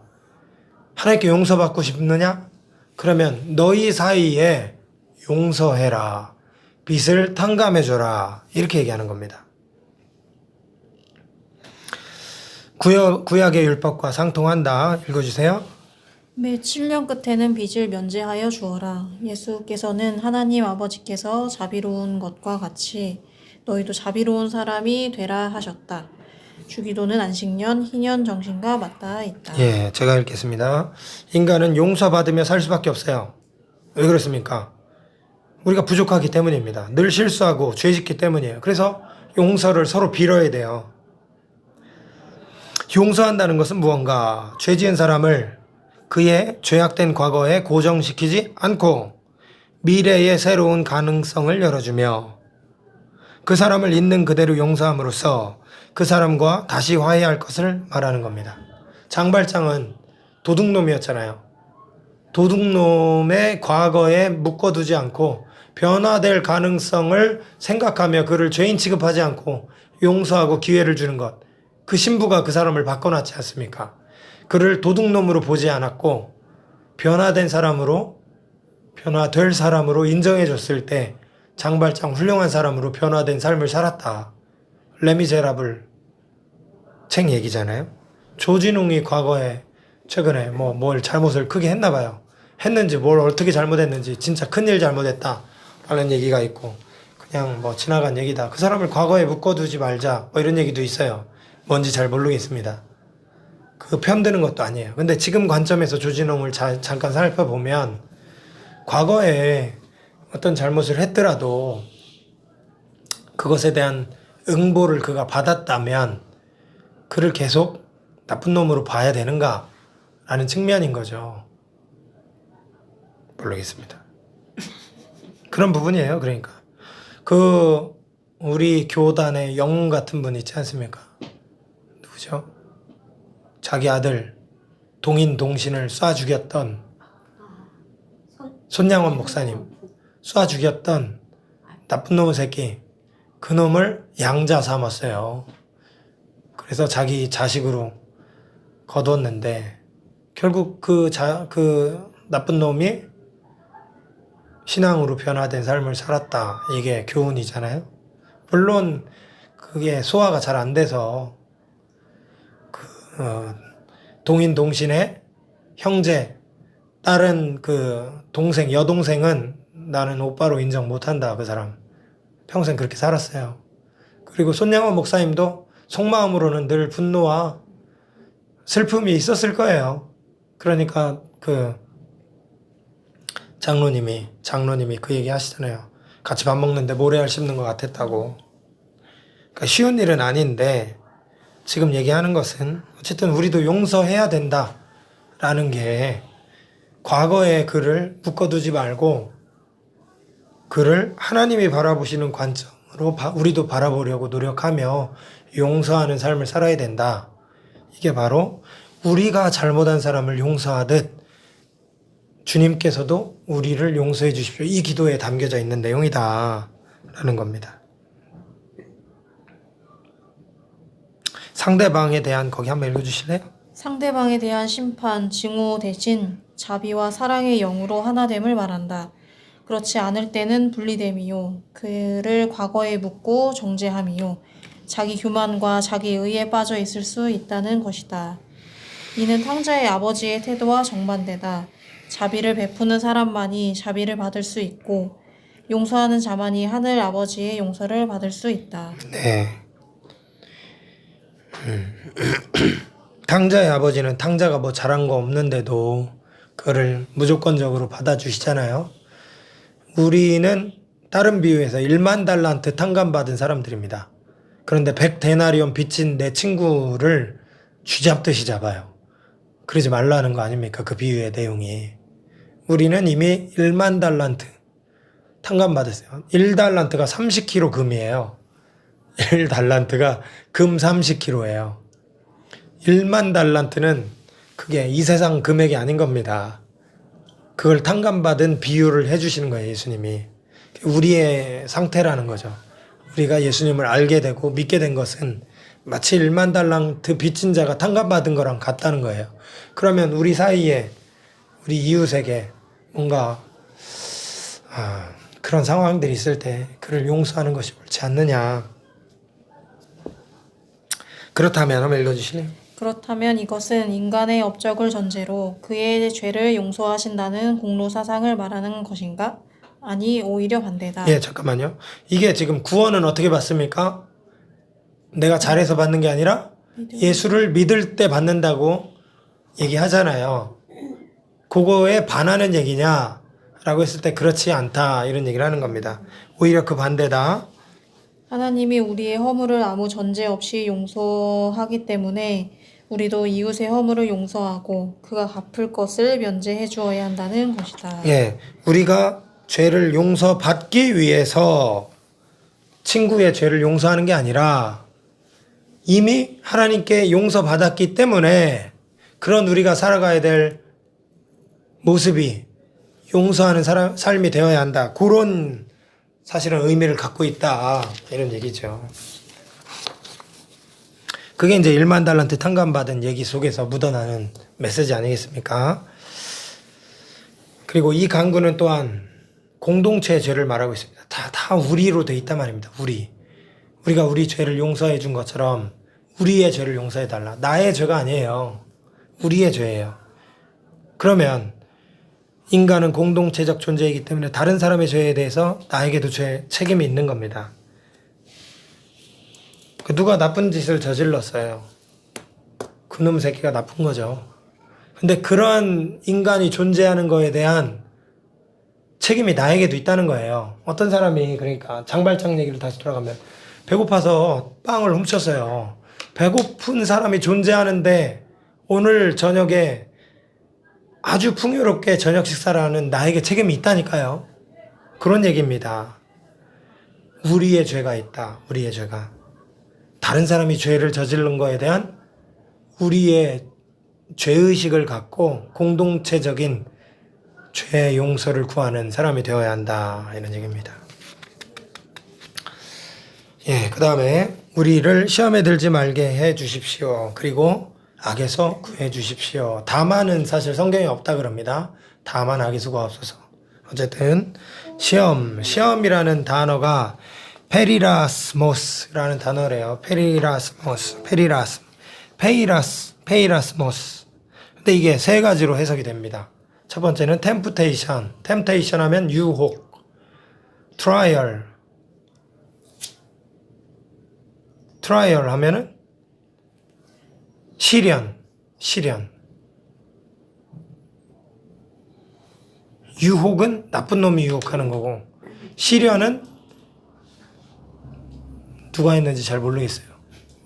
하나님께 용서받고 싶느냐? 그러면 너희 사이에 용서해라. 빚을 탕감해줘라. 이렇게 얘기하는 겁니다. 구약의 율법과 상통한다. 읽어주세요. 매 7년 끝에는 빚을 면제하여 주어라. 예수께서는 하나님 아버지께서 자비로운 것과 같이 너희도 자비로운 사람이 되라 하셨다. 주기도는 안식년, 희년, 정신과 맞닿아 있다. 예, 제가 읽겠습니다. 인간은 용서받으며 살 수밖에 없어요. 왜 그렇습니까? 우리가 부족하기 때문입니다. 늘 실수하고 죄짓기 때문이에요. 그래서 용서를 서로 빌어야 돼요. 용서한다는 것은 무언가? 죄 지은 사람을 그의 죄악된 과거에 고정시키지 않고 미래의 새로운 가능성을 열어주며 그 사람을 있는 그대로 용서함으로써 그 사람과 다시 화해할 것을 말하는 겁니다. 장발장은 도둑놈이었잖아요. 도둑놈의 과거에 묶어두지 않고 변화될 가능성을 생각하며 그를 죄인 취급하지 않고 용서하고 기회를 주는 것. 그 신부가 그 사람을 바꿔놨지 않습니까? 그를 도둑놈으로 보지 않았고 변화될 사람으로 인정해 줬을 때 장발장 훌륭한 사람으로 변화된 삶을 살았다. 레미제라블 책 얘기잖아요. 조진웅이 과거에 최근에 뭘 잘못을 크게 했나 봐요. 했는지 뭘 어떻게 잘못했는지 진짜 큰일 잘못했다 라는 얘기가 있고 그냥 지나간 얘기다. 그 사람을 과거에 묶어두지 말자 이런 얘기도 있어요. 뭔지 잘 모르겠습니다. 그 편드는 것도 아니에요. 근데 지금 관점에서 조진웅을 잠깐 살펴보면 과거에 어떤 잘못을 했더라도 그것에 대한 응보를 그가 받았다면 그를 계속 나쁜 놈으로 봐야 되는가 라는 측면인 거죠. 모르겠습니다. 그런 부분이에요. 그러니까 우리 교단의 영웅 같은 분 있지 않습니까? 누구죠? 자기 아들 동인 동신을 쏴 죽였던 손양원 목사님, 쏴 죽였던 나쁜 놈의 새끼, 그 놈을 양자 삼았어요. 그래서 자기 자식으로 거두었는데 결국 그 나쁜 놈이 신앙으로 변화된 삶을 살았다. 이게 교훈이잖아요. 물론 그게 소화가 잘 안 돼서 동인 동신의 형제, 다른 동생, 여동생은 나는 오빠로 인정 못한다. 그 사람 평생 그렇게 살았어요. 그리고 손양원 목사님도 속마음으로는 늘 분노와 슬픔이 있었을 거예요. 그러니까 장로님이 그 얘기 하시잖아요. 같이 밥 먹는데 모래알 씹는 것 같았다고. 그러니까 쉬운 일은 아닌데 지금 얘기하는 것은 어쨌든 우리도 용서해야 된다라는 게 과거의 그를 묶어두지 말고 그를 하나님이 바라보시는 관점으로 우리도 바라보려고 노력하며 용서하는 삶을 살아야 된다. 이게 바로 우리가 잘못한 사람을 용서하듯 주님께서도 우리를 용서해 주십시오. 이 기도에 담겨져 있는 내용이다 라는 겁니다. 상대방에 대한 거기 한번 읽어주실래요? 상대방에 대한 심판, 증오 대신 자비와 사랑의 영으로 하나됨을 말한다. 그렇지 않을 때는 분리됨이요. 그를 과거에 묻고 정죄함이요. 자기 교만과 자기 의에 빠져 있을 수 있다는 것이다. 이는 탕자의 아버지의 태도와 정반대다. 자비를 베푸는 사람만이 자비를 받을 수 있고 용서하는 자만이 하늘 아버지의 용서를 받을 수 있다. 네. 탕자의 아버지는 탕자가 뭐 잘한 거 없는데도 그거를 무조건적으로 받아주시잖아요. 우리는 다른 비유에서 1만 달란트 탕감받은 사람들입니다. 그런데 100데나리온 빚진 내 친구를 쥐잡듯이 잡아요. 그러지 말라는 거 아닙니까? 그 비유의 내용이. 우리는 이미 1만 달란트 탕감받았어요. 1달란트가 30kg 금이에요. 1달란트가 금 30kg예요. 1만 달란트는 그게 이 세상 금액이 아닌 겁니다. 그걸 탕감받은 비유를 해주시는 거예요, 예수님이. 우리의 상태라는 거죠. 우리가 예수님을 알게 되고 믿게 된 것은 마치 1만 달란트 빚진 자가 탕감받은 거랑 같다는 거예요. 그러면 우리 사이에 우리 이웃에게 뭔가 그런 상황들이 있을 때 그를 용서하는 것이 옳지 않느냐. 그렇다면 한번 읽어주실래요? 그렇다면 이것은 인간의 업적을 전제로 그의 죄를 용서하신다는 공로 사상을 말하는 것인가? 아니, 오히려 반대다. 예, 잠깐만요. 이게 지금 구원은 어떻게 받습니까? 내가 잘해서 받는 게 아니라 예수를 믿을 때 받는다고 얘기하잖아요. 그거에 반하는 얘기냐? 라고 했을 때 그렇지 않다. 이런 얘기를 하는 겁니다. 오히려 그 반대다. 하나님이 우리의 허물을 아무 전제 없이 용서하기 때문에 우리도 이웃의 허물을 용서하고 그가 갚을 것을 면제해 주어야 한다는 것이다. 예, 우리가 죄를 용서받기 위해서 친구의 죄를 용서하는 게 아니라 이미 하나님께 용서받았기 때문에 그런 우리가 살아가야 될 모습이 용서하는 삶이 되어야 한다. 그런 사실은 의미를 갖고 있다. 이런 얘기죠. 그게 이제 1만 달란트 탕감받은 얘기 속에서 묻어나는 메시지 아니겠습니까? 그리고 이 강구는 또한 공동체의 죄를 말하고 있습니다. 다 우리로 돼 있단 말입니다. 우리가 우리 죄를 용서해 준 것처럼 우리의 죄를 용서해 달라. 나의 죄가 아니에요. 우리의 죄예요. 그러면 인간은 공동체적 존재이기 때문에 다른 사람의 죄에 대해서 나에게도 책임이 있는 겁니다. 누가 나쁜 짓을 저질렀어요. 그놈 새끼가 나쁜 거죠. 근데 그러한 인간이 존재하는 거에 대한 책임이 나에게도 있다는 거예요. 어떤 사람이 그러니까 장발장 얘기를 다시 돌아가면 배고파서 빵을 훔쳤어요. 배고픈 사람이 존재하는데 오늘 저녁에 아주 풍요롭게 저녁 식사를 하는 나에게 책임이 있다니까요. 그런 얘기입니다. 우리의 죄가 있다. 우리의 죄가. 다른 사람이 죄를 저지른 거에 대한 우리의 죄의식을 갖고 공동체적인 죄 용서를 구하는 사람이 되어야 한다. 이런 얘기입니다. 예, 그 다음에 우리를 시험에 들지 말게 해 주십시오. 그리고 악에서 구해 주십시오. 다만은 사실 성경에 없다 그럽니다. 다만 악의 수가 없어서. 어쨌든 시험이라는 단어가 페리라스모스라는 단어래요. 페이라스모스. 근데 이게 세 가지로 해석이 됩니다. 첫 번째는 템프테이션 하면 유혹, 트라이얼 하면은 시련. 유혹은 나쁜 놈이 유혹하는 거고, 시련은 누가 했는지 잘 모르겠어요.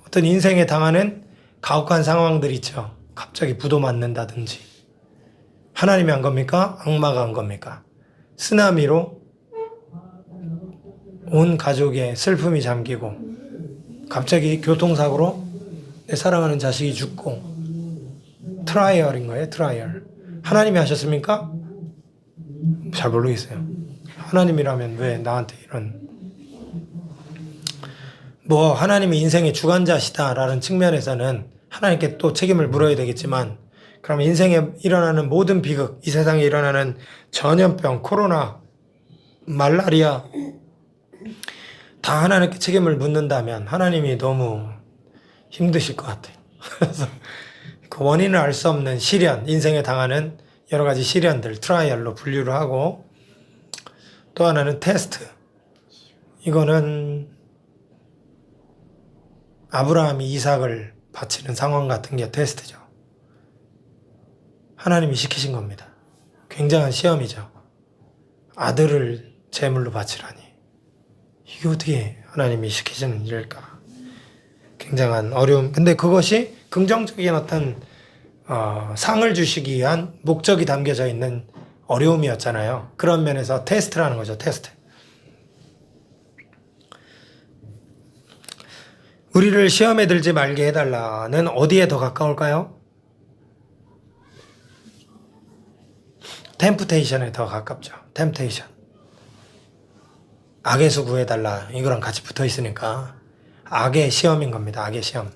어떤 인생에 당하는 가혹한 상황들 있죠. 갑자기 부도 맞는다든지. 하나님이 한 겁니까? 악마가 한 겁니까? 쓰나미로 온 가족의 슬픔이 잠기고, 갑자기 교통사고로 내 사랑하는 자식이 죽고, 트라이얼인 거예요. 트라이얼. 하나님이 하셨습니까? 잘 모르겠어요. 하나님이라면 왜 나한테 이런, 하나님이 인생의 주관자시다라는 측면에서는 하나님께 또 책임을 물어야 되겠지만, 그럼 인생에 일어나는 모든 비극, 이 세상에 일어나는 전염병, 코로나, 말라리아 다 하나님께 책임을 묻는다면 하나님이 너무 힘드실 것 같아요. 그래서 그 원인을 알 수 없는 시련, 인생에 당하는 여러 가지 시련들, 트라이얼로 분류를 하고, 또 하나는 테스트. 이거는 아브라함이 이삭을 바치는 상황 같은 게 테스트죠. 하나님이 시키신 겁니다. 굉장한 시험이죠. 아들을 제물로 바치라니. 이게 어떻게 하나님이 시키시는 일일까? 굉장한 어려움. 근데 그것이 긍정적인 어떤 상을 주시기 위한 목적이 담겨져 있는 어려움이었잖아요. 그런 면에서 테스트라는 거죠. 테스트. 우리를 시험에 들지 말게 해달라는 어디에 더 가까울까요? 템프테이션에 더 가깝죠. 템테이션. 악에서 구해달라. 이거랑 같이 붙어 있으니까 악의 시험인 겁니다. 악의 시험.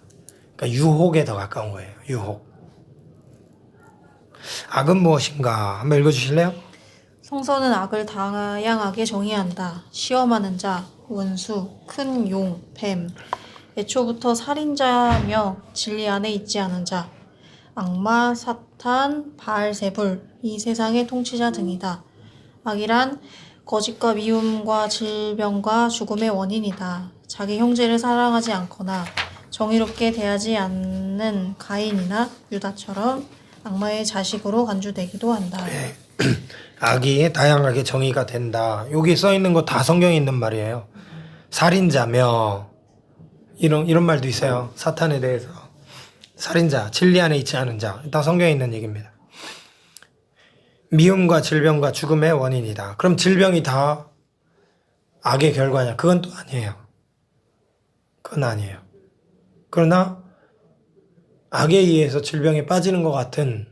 그러니까 유혹에 더 가까운 거예요. 유혹. 악은 무엇인가? 한번 읽어주실래요? 성서는 악을 다양하게 정의한다. 시험하는 자, 원수, 큰 용, 뱀. 애초부터 살인자며 진리 안에 있지 않은 자, 악마, 사탄, 바알세불, 이 세상의 통치자 등이다. 악이란 거짓과 미움과 질병과 죽음의 원인이다. 자기 형제를 사랑하지 않거나 정의롭게 대하지 않는 가인이나 유다처럼 악마의 자식으로 간주되기도 한다. 악이 다양하게 정의가 된다. 여기 써 있는 거 다 성경에 있는 말이에요. 살인자며 이런 말도 있어요. 사탄에 대해서. 살인자, 진리 안에 있지 않은 자. 다 성경에 있는 얘기입니다. 미움과 질병과 죽음의 원인이다. 그럼 질병이 다 악의 결과냐? 그건 또 아니에요. 그건 아니에요. 그러나 악에 의해서 질병에 빠지는 것 같은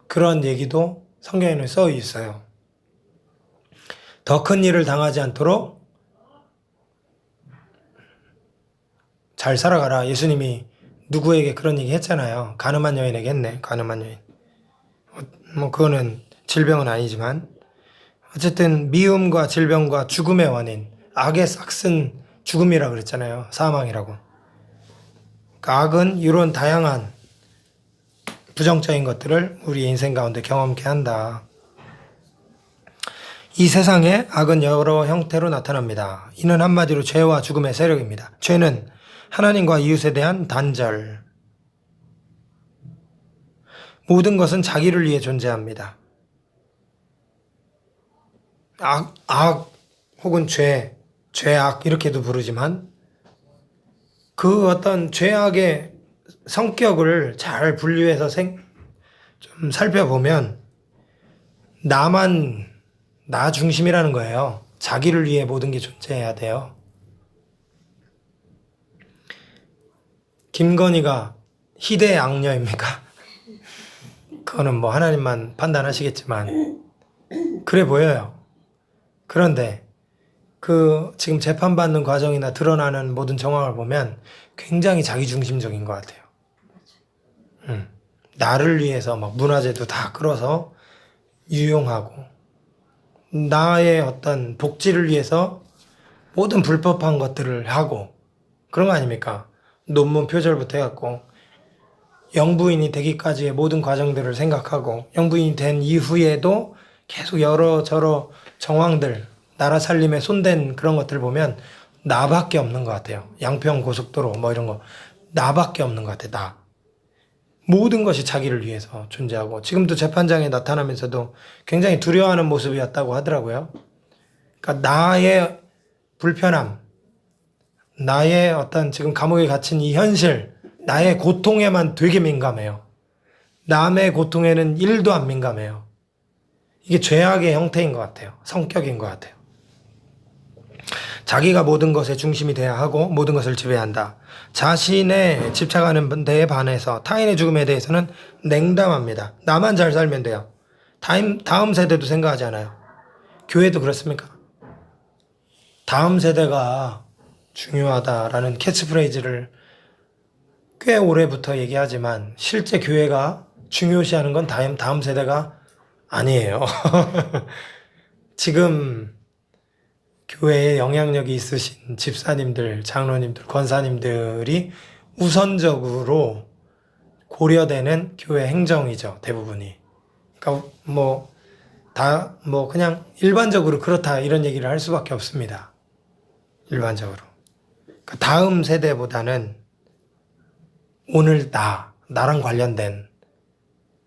그런 얘기도 성경에는 써 있어요. 더 큰 일을 당하지 않도록 잘 살아가라. 예수님이 누구에게 그런 얘기 했잖아요. 가늠한 여인에게 했네. 가늠한 여인. 뭐 그거는 질병은 아니지만 어쨌든 미움과 질병과 죽음의 원인, 악의 싹슨 죽음이라고 그랬잖아요. 사망이라고. 그러니까 악은 이런 다양한 부정적인 것들을 우리 인생 가운데 경험케 한다. 이 세상에 악은 여러 형태로 나타납니다. 이는 한마디로 죄와 죽음의 세력입니다. 죄는 하나님과 이웃에 대한 단절. 모든 것은 자기를 위해 존재합니다. 악 혹은 죄악 이렇게도 부르지만 그 어떤 죄악의 성격을 잘 분류해서 좀 살펴보면 나 중심이라는 거예요. 자기를 위해 모든 게 존재해야 돼요. 김건희가 희대의 악녀입니까? 그거는 뭐 하나님만 판단하시겠지만 그래 보여요. 그런데 그 지금 재판받는 과정이나 드러나는 모든 정황을 보면 굉장히 자기중심적인 것 같아요. 나를 위해서 막 문화재도 다 끌어서 유용하고 나의 어떤 복지를 위해서 모든 불법한 것들을 하고 그런 거 아닙니까? 논문 표절부터 해갖고 영부인이 되기까지의 모든 과정들을 생각하고 영부인이 된 이후에도 계속 여러저러 정황들 나라 살림에 손댄 그런 것들 보면 나밖에 없는 것 같아요. 양평 고속도로 뭐 이런 거 나밖에 없는 것 같아. 나. 모든 것이 자기를 위해서 존재하고 지금도 재판장에 나타나면서도 굉장히 두려워하는 모습이었다고 하더라고요. 그러니까 나의 불편함, 나의 어떤 지금 감옥에 갇힌 이 현실, 나의 고통에만 되게 민감해요. 남의 고통에는 1도 안 민감해요. 이게 죄악의 형태인 것 같아요. 성격인 것 같아요. 자기가 모든 것의 중심이 돼야 하고 모든 것을 지배한다. 자신의 집착하는 데에 반해서 타인의 죽음에 대해서는 냉담합니다. 나만 잘 살면 돼요. 다음 세대도 생각하지 않아요. 교회도 그렇습니까? 다음 세대가 중요하다라는 캐치프레이즈를 꽤 오래부터 얘기하지만 실제 교회가 중요시하는 건 다음 세대가 아니에요. 지금 교회에 영향력이 있으신 집사님들, 장로님들, 권사님들이 우선적으로 고려되는 교회 행정이죠, 대부분이. 그러니까 그냥 일반적으로 그렇다 이런 얘기를 할 수밖에 없습니다. 일반적으로. 그러니까 다음 세대보다는 오늘 나랑 관련된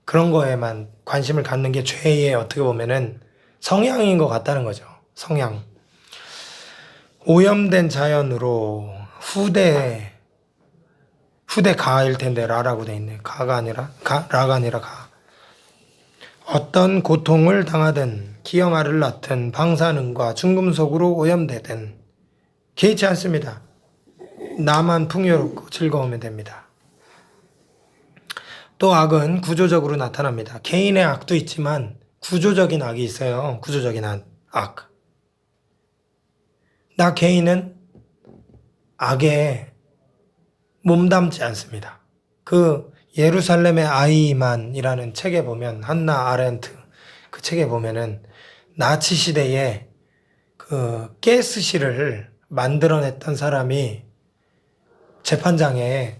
그런 거에만 관심을 갖는 게 죄의 어떻게 보면은 성향인 것 같다는 거죠. 성향. 오염된 자연으로 후대 가일 텐데 라라고 돼 있네. 라가 아니라 가. 어떤 고통을 당하든 기형아를 낳든 방사능과 중금속으로 오염되든 개의치 않습니다. 나만 풍요롭고 즐거우면 됩니다. 또 악은 구조적으로 나타납니다. 개인의 악도 있지만 구조적인 악이 있어요. 구조적인 악. 나 개인은 악에 몸담지 않습니다. 그 예루살렘의 아이만이라는 책에 보면 한나 아렌트 그 책에 보면은 나치 시대에 그 가스실을 만들어냈던 사람이 재판장에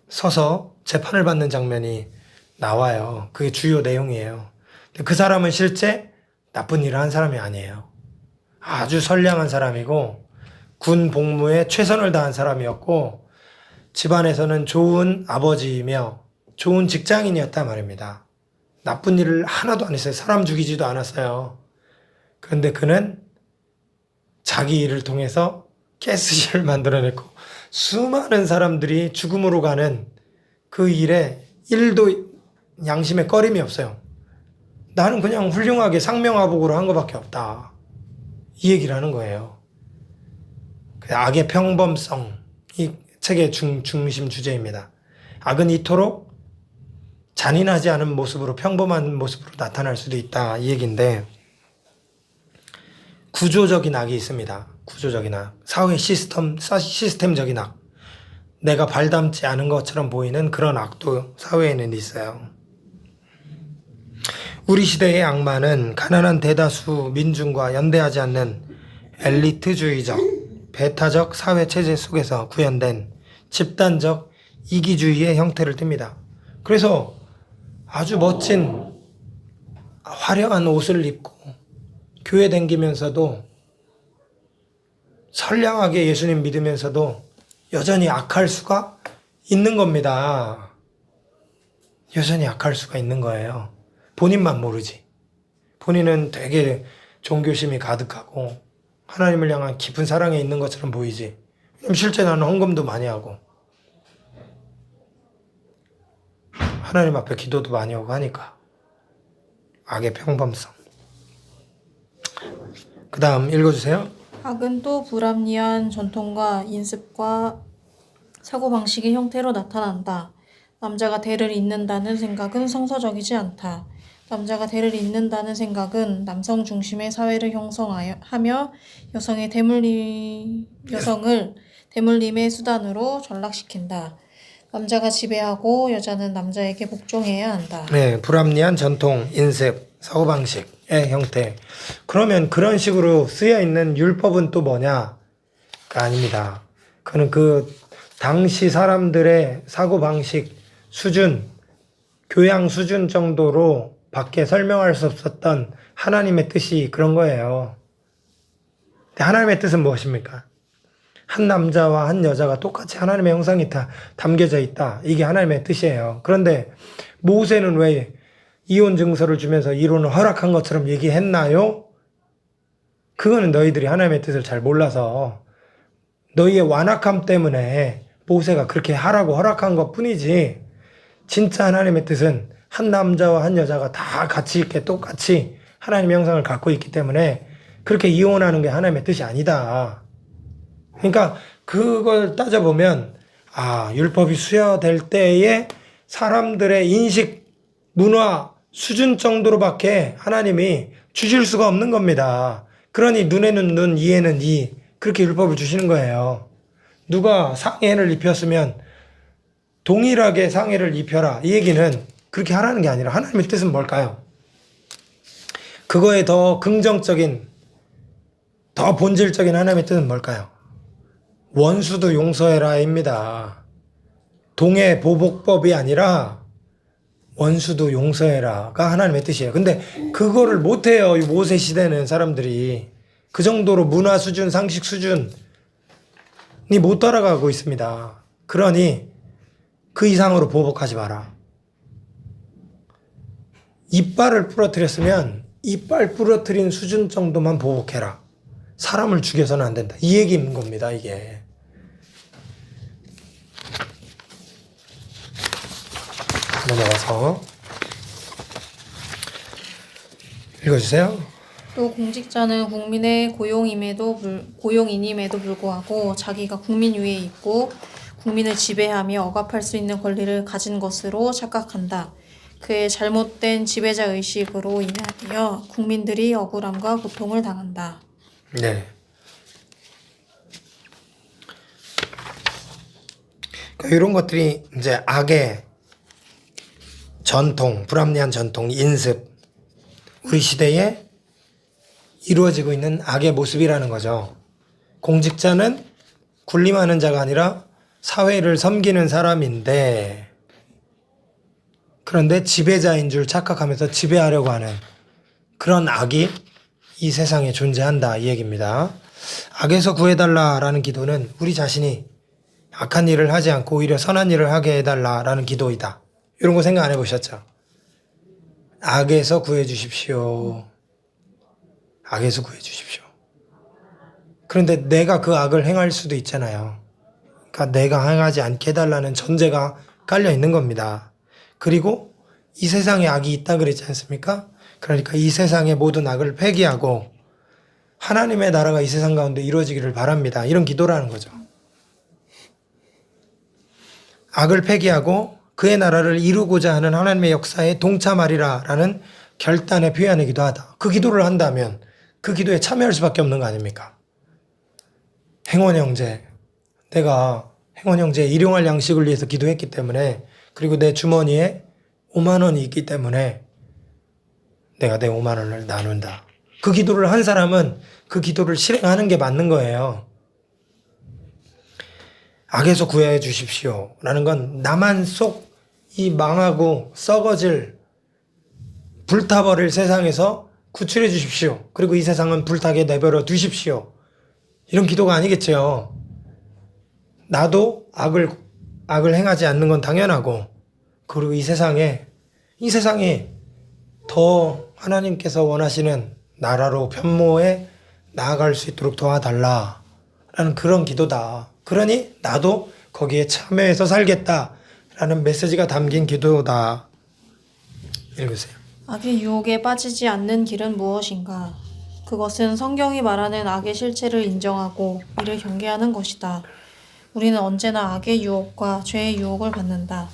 서서 재판을 받는 장면이 나와요. 그게 주요 내용이에요. 근데 그 사람은 실제 나쁜 일을 한 사람이 아니에요. 아주 선량한 사람이고 군 복무에 최선을 다한 사람이었고 집안에서는 좋은 아버지이며 좋은 직장인이었단 말입니다. 나쁜 일을 하나도 안 했어요. 사람 죽이지도 않았어요. 그런데 그는 자기 일을 통해서 가스실을 만들어냈고 수많은 사람들이 죽음으로 가는 그 일에 1도 양심에 꺼림이 없어요. 나는 그냥 훌륭하게 상명하복으로 한 것밖에 없다. 이 얘기를 하는 거예요. 악의 평범성, 이 책의 중심 주제입니다. 악은 이토록 잔인하지 않은 모습으로 평범한 모습으로 나타날 수도 있다 이 얘기인데 구조적인 악이 있습니다. 구조적인 악, 사회 시스템적인 악, 내가 발담지 않은 것처럼 보이는 그런 악도 사회에는 있어요. 우리 시대의 악마는 가난한 대다수 민중과 연대하지 않는 엘리트주의적, 배타적 사회 체제 속에서 구현된 집단적 이기주의의 형태를 띱니다. 그래서 아주 멋진 화려한 옷을 입고 교회 다니면서도 선량하게 예수님 믿으면서도 여전히 악할 수가 있는 겁니다. 여전히 악할 수가 있는 거예요. 본인만 모르지. 본인은 되게 종교심이 가득하고 하나님을 향한 깊은 사랑에 있는 것처럼 보이지. 실제 나는 헌금도 많이 하고 하나님 앞에 기도도 많이 하고 하니까. 악의 평범성. 그 다음 읽어주세요. 악은 또 불합리한 전통과 인습과 사고방식의 형태로 나타난다. 남자가 대를 잇는다는 생각은 성서적이지 않다. 남자가 대를 잇는다는 생각은 남성 중심의 사회를 형성하며 여성을 대물림의 수단으로 전락시킨다. 남자가 지배하고 여자는 남자에게 복종해야 한다. 네, 불합리한 전통, 인습, 사고방식의 형태. 그러면 그런 식으로 쓰여 있는 율법은 또 뭐냐가 아닙니다. 그는 그 당시 사람들의 사고방식 수준, 교양 수준 정도로 밖에 설명할 수 없었던 하나님의 뜻이 그런 거예요. 근데 하나님의 뜻은 무엇입니까? 한 남자와 한 여자가 똑같이 하나님의 형상이 다 담겨져 있다. 이게 하나님의 뜻이에요. 그런데 모세는 왜 이혼 증서를 주면서 이혼을 허락한 것처럼 얘기했나요? 그거는 너희들이 하나님의 뜻을 잘 몰라서 너희의 완악함 때문에 모세가 그렇게 하라고 허락한 것 뿐이지 진짜 하나님의 뜻은 한 남자와 한 여자가 다 같이 있게 똑같이 하나님의 형상을 갖고 있기 때문에 그렇게 이혼하는 게 하나님의 뜻이 아니다. 그러니까 그걸 따져보면 율법이 수여될 때에 사람들의 인식, 문화, 수준 정도로밖에 하나님이 주실 수가 없는 겁니다. 그러니 눈에는 눈, 이에는 이 그렇게 율법을 주시는 거예요. 누가 상해를 입혔으면 동일하게 상해를 입혀라. 이 얘기는 그렇게 하라는 게 아니라 하나님의 뜻은 뭘까요? 그거에 더 긍정적인, 더 본질적인 하나님의 뜻은 뭘까요? 원수도 용서해라입니다. 동해 보복법이 아니라 원수도 용서해라가 하나님의 뜻이에요. 근데 그거를 못해요. 이 모세 시대는 사람들이. 그 정도로 문화 수준, 상식 수준이 못 따라가고 있습니다. 그러니 그 이상으로 보복하지 마라. 이빨을 부러뜨렸으면 이빨 부러뜨린 수준 정도만 보복해라. 사람을 죽여서는 안 된다. 이 얘기인 겁니다, 이게. 넘어가서 읽어주세요. 또 공직자는 국민의 고용인임에도 불구하고 자기가 국민 위에 있고 국민을 지배하며 억압할 수 있는 권리를 가진 것으로 착각한다. 그의 잘못된 지배자 의식으로 인하여 국민들이 억울함과 고통을 당한다. 네. 그러니까 이런 것들이 이제 악의 전통, 불합리한 전통, 인습, 우리 시대에 이루어지고 있는 악의 모습이라는 거죠. 공직자는 군림하는 자가 아니라 사회를 섬기는 사람인데, 그런데 지배자인 줄 착각하면서 지배하려고 하는 그런 악이 이 세상에 존재한다, 이 얘기입니다. 악에서 구해달라라는 기도는 우리 자신이 악한 일을 하지 않고 오히려 선한 일을 하게 해달라라는 기도이다. 이런 거 생각 안 해보셨죠? 악에서 구해주십시오. 악에서 구해주십시오. 그런데 내가 그 악을 행할 수도 있잖아요. 그러니까 내가 행하지 않게 해달라는 전제가 깔려 있는 겁니다. 그리고 이 세상에 악이 있다 그랬지 않습니까? 그러니까 이 세상의 모든 악을 폐기하고 하나님의 나라가 이 세상 가운데 이루어지기를 바랍니다. 이런 기도라는 거죠. 악을 폐기하고 그의 나라를 이루고자 하는 하나님의 역사에 동참하리라라는 결단의 표현이기도 하다. 그 기도를 한다면 그 기도에 참여할 수밖에 없는 거 아닙니까? 행원 형제, 내가 행원 형제의 일용할 양식을 위해서 기도했기 때문에, 그리고 내 주머니에 5만 원이 있기 때문에 내가 내 5만 원을 나눈다. 그 기도를 한 사람은 그 기도를 실행하는 게 맞는 거예요. 악에서 구해 주십시오 라는 건 나만 속 이 망하고 썩어질 불타버릴 세상에서 구출해 주십시오. 그리고 이 세상은 불타게 내버려 두십시오. 이런 기도가 아니겠죠. 나도 악을 행하지 않는 건 당연하고, 그리고 이 세상이 더 하나님께서 원하시는 나라로 변모해 나아갈 수 있도록 도와달라라는 그런 기도다. 그러니 나도 거기에 참여해서 살겠다라는 메시지가 담긴 기도다. 읽으세요. 악의 유혹에 빠지지 않는 길은 무엇인가? 그것은 성경이 말하는 악의 실체를 인정하고 이를 경계하는 것이다. 우리는 언제나 악의 유혹과 죄의 유혹을 받는다.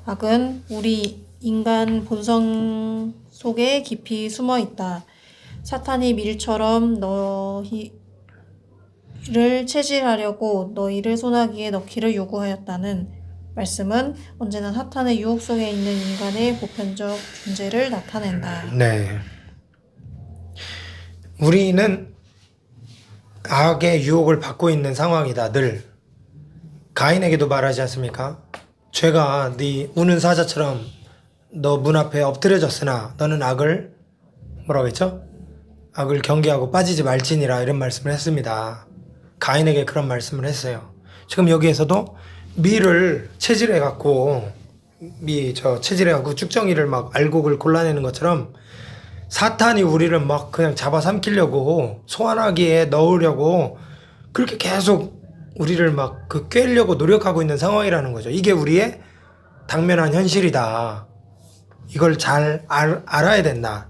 악은 우리 인간 본성 속에 깊이 숨어 있다. 사탄이 밀처럼 너희를 체질하려고 너희를 소나기에 넣기를 요구하였다는 말씀은 언제나 사탄의 유혹 속에 있는 인간의 보편적 존재를 나타낸다. 네. 우리는 악의 유혹을 받고 있는 상황이다. 늘. 가인에게도 말하지 않습니까? 죄가 네 우는 사자처럼 너 문 앞에 엎드려졌으나 너는 악을 뭐라고 했죠? 악을 경계하고 빠지지 말지니라, 이런 말씀을 했습니다. 가인에게 그런 말씀을 했어요. 지금 여기에서도 미를 체질해갖고 체질해갖고 쭉정이를 막 알곡을 골라내는 것처럼 사탄이 우리를 막 그냥 잡아삼키려고 소환하기에 넣으려고 그렇게 계속 우리를 막 꿰려고 노력하고 있는 상황이라는 거죠. 이게 우리의 당면한 현실이다. 이걸 잘 알아야 된다.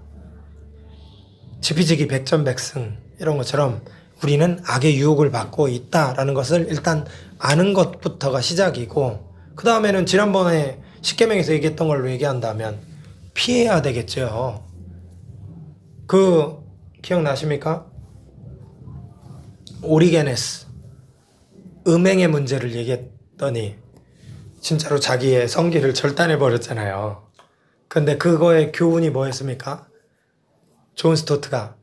지피지기 백전백승 이런 것처럼 우리는 악의 유혹을 받고 있다라는 것을 일단 아는 것부터가 시작이고, 그 다음에는 지난번에 십계명에서 얘기했던 걸로 얘기한다면 피해야 되겠죠. 그 기억나십니까? 오리게네스 음행의 문제를 얘기했더니 진짜로 자기의 성기를 절단해 버렸잖아요. 근데 그거의 교훈이 뭐였습니까? 존 스토트가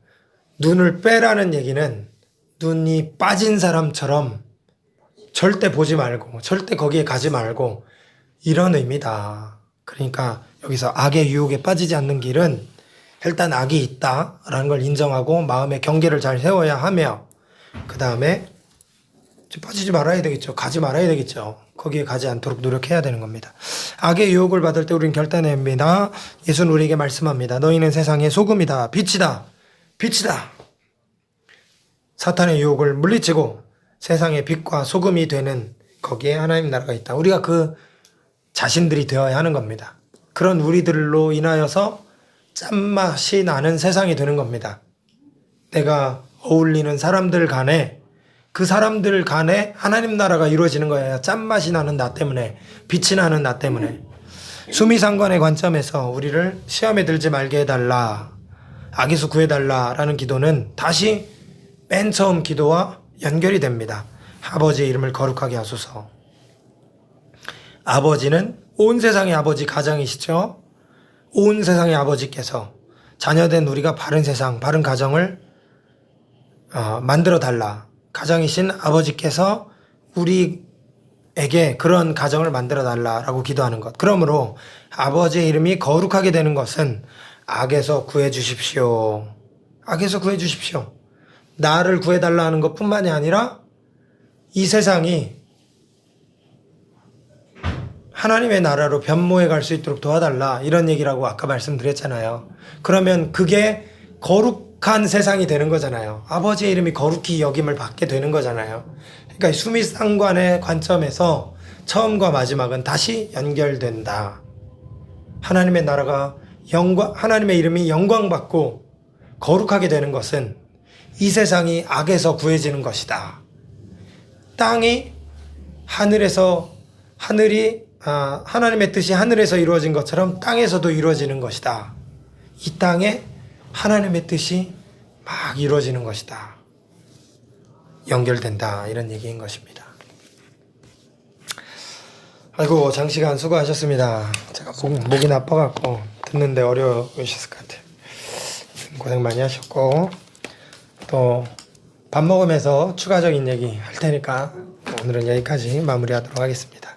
눈을 빼라는 얘기는 눈이 빠진 사람처럼 절대 보지 말고 절대 거기에 가지 말고 이런 의미다. 그러니까 여기서 악의 유혹에 빠지지 않는 길은 일단 악이 있다라는 걸 인정하고 마음의 경계를 잘 세워야 하며 그 다음에 빠지지 말아야 되겠죠. 가지 말아야 되겠죠. 거기에 가지 않도록 노력해야 되는 겁니다. 악의 유혹을 받을 때 우리는 결단해야 합니다. 예수는 우리에게 말씀합니다. 너희는 세상의 소금이다. 빛이다. 빛이다. 사탄의 유혹을 물리치고 세상의 빛과 소금이 되는 거기에 하나님 나라가 있다. 우리가 그 자신들이 되어야 하는 겁니다. 그런 우리들로 인하여서 짠맛이 나는 세상이 되는 겁니다. 내가 어울리는 사람들 간에 그 사람들 간에 하나님 나라가 이루어지는 거예요. 짠맛이 나는 나 때문에, 빛이 나는 나 때문에. 수미상관의 관점에서 우리를 시험에 들지 말게 해달라, 악에서 구해달라라는 기도는 다시 맨 처음 기도와 연결이 됩니다. 아버지의 이름을 거룩하게 하소서. 아버지는 온 세상의 아버지 가장이시죠. 온 세상의 아버지께서 자녀된 우리가 바른 세상, 바른 가정을 만들어 달라. 가장이신 아버지께서 우리에게 그런 가정을 만들어 달라라고 기도하는 것. 그러므로 아버지의 이름이 거룩하게 되는 것은 악에서 구해 주십시오. 악에서 구해 주십시오. 나를 구해 달라 하는 것뿐만이 아니라 이 세상이 하나님의 나라로 변모해 갈 수 있도록 도와달라 이런 얘기라고 아까 말씀드렸잖아요. 그러면 그게 거룩한 세상이 되는 거잖아요. 아버지의 이름이 거룩히 여김을 받게 되는 거잖아요. 그러니까 수미상관의 관점에서 처음과 마지막은 다시 연결된다. 하나님의 나라가 하나님의 이름이 영광받고 거룩하게 되는 것은 이 세상이 악에서 구해지는 것이다. 땅이 하나님의 뜻이 하늘에서 이루어진 것처럼 땅에서도 이루어지는 것이다. 이 땅에 하나님의 뜻이 막 이루어지는 것이다. 연결된다. 이런 얘기인 것입니다. 아이고 장시간 수고하셨습니다. 제가 목이 나빠갖고 듣는데 어려우셨을 것 같아요. 고생 많이 하셨고 또 밥 먹으면서 추가적인 얘기 할 테니까 오늘은 여기까지 마무리하도록 하겠습니다.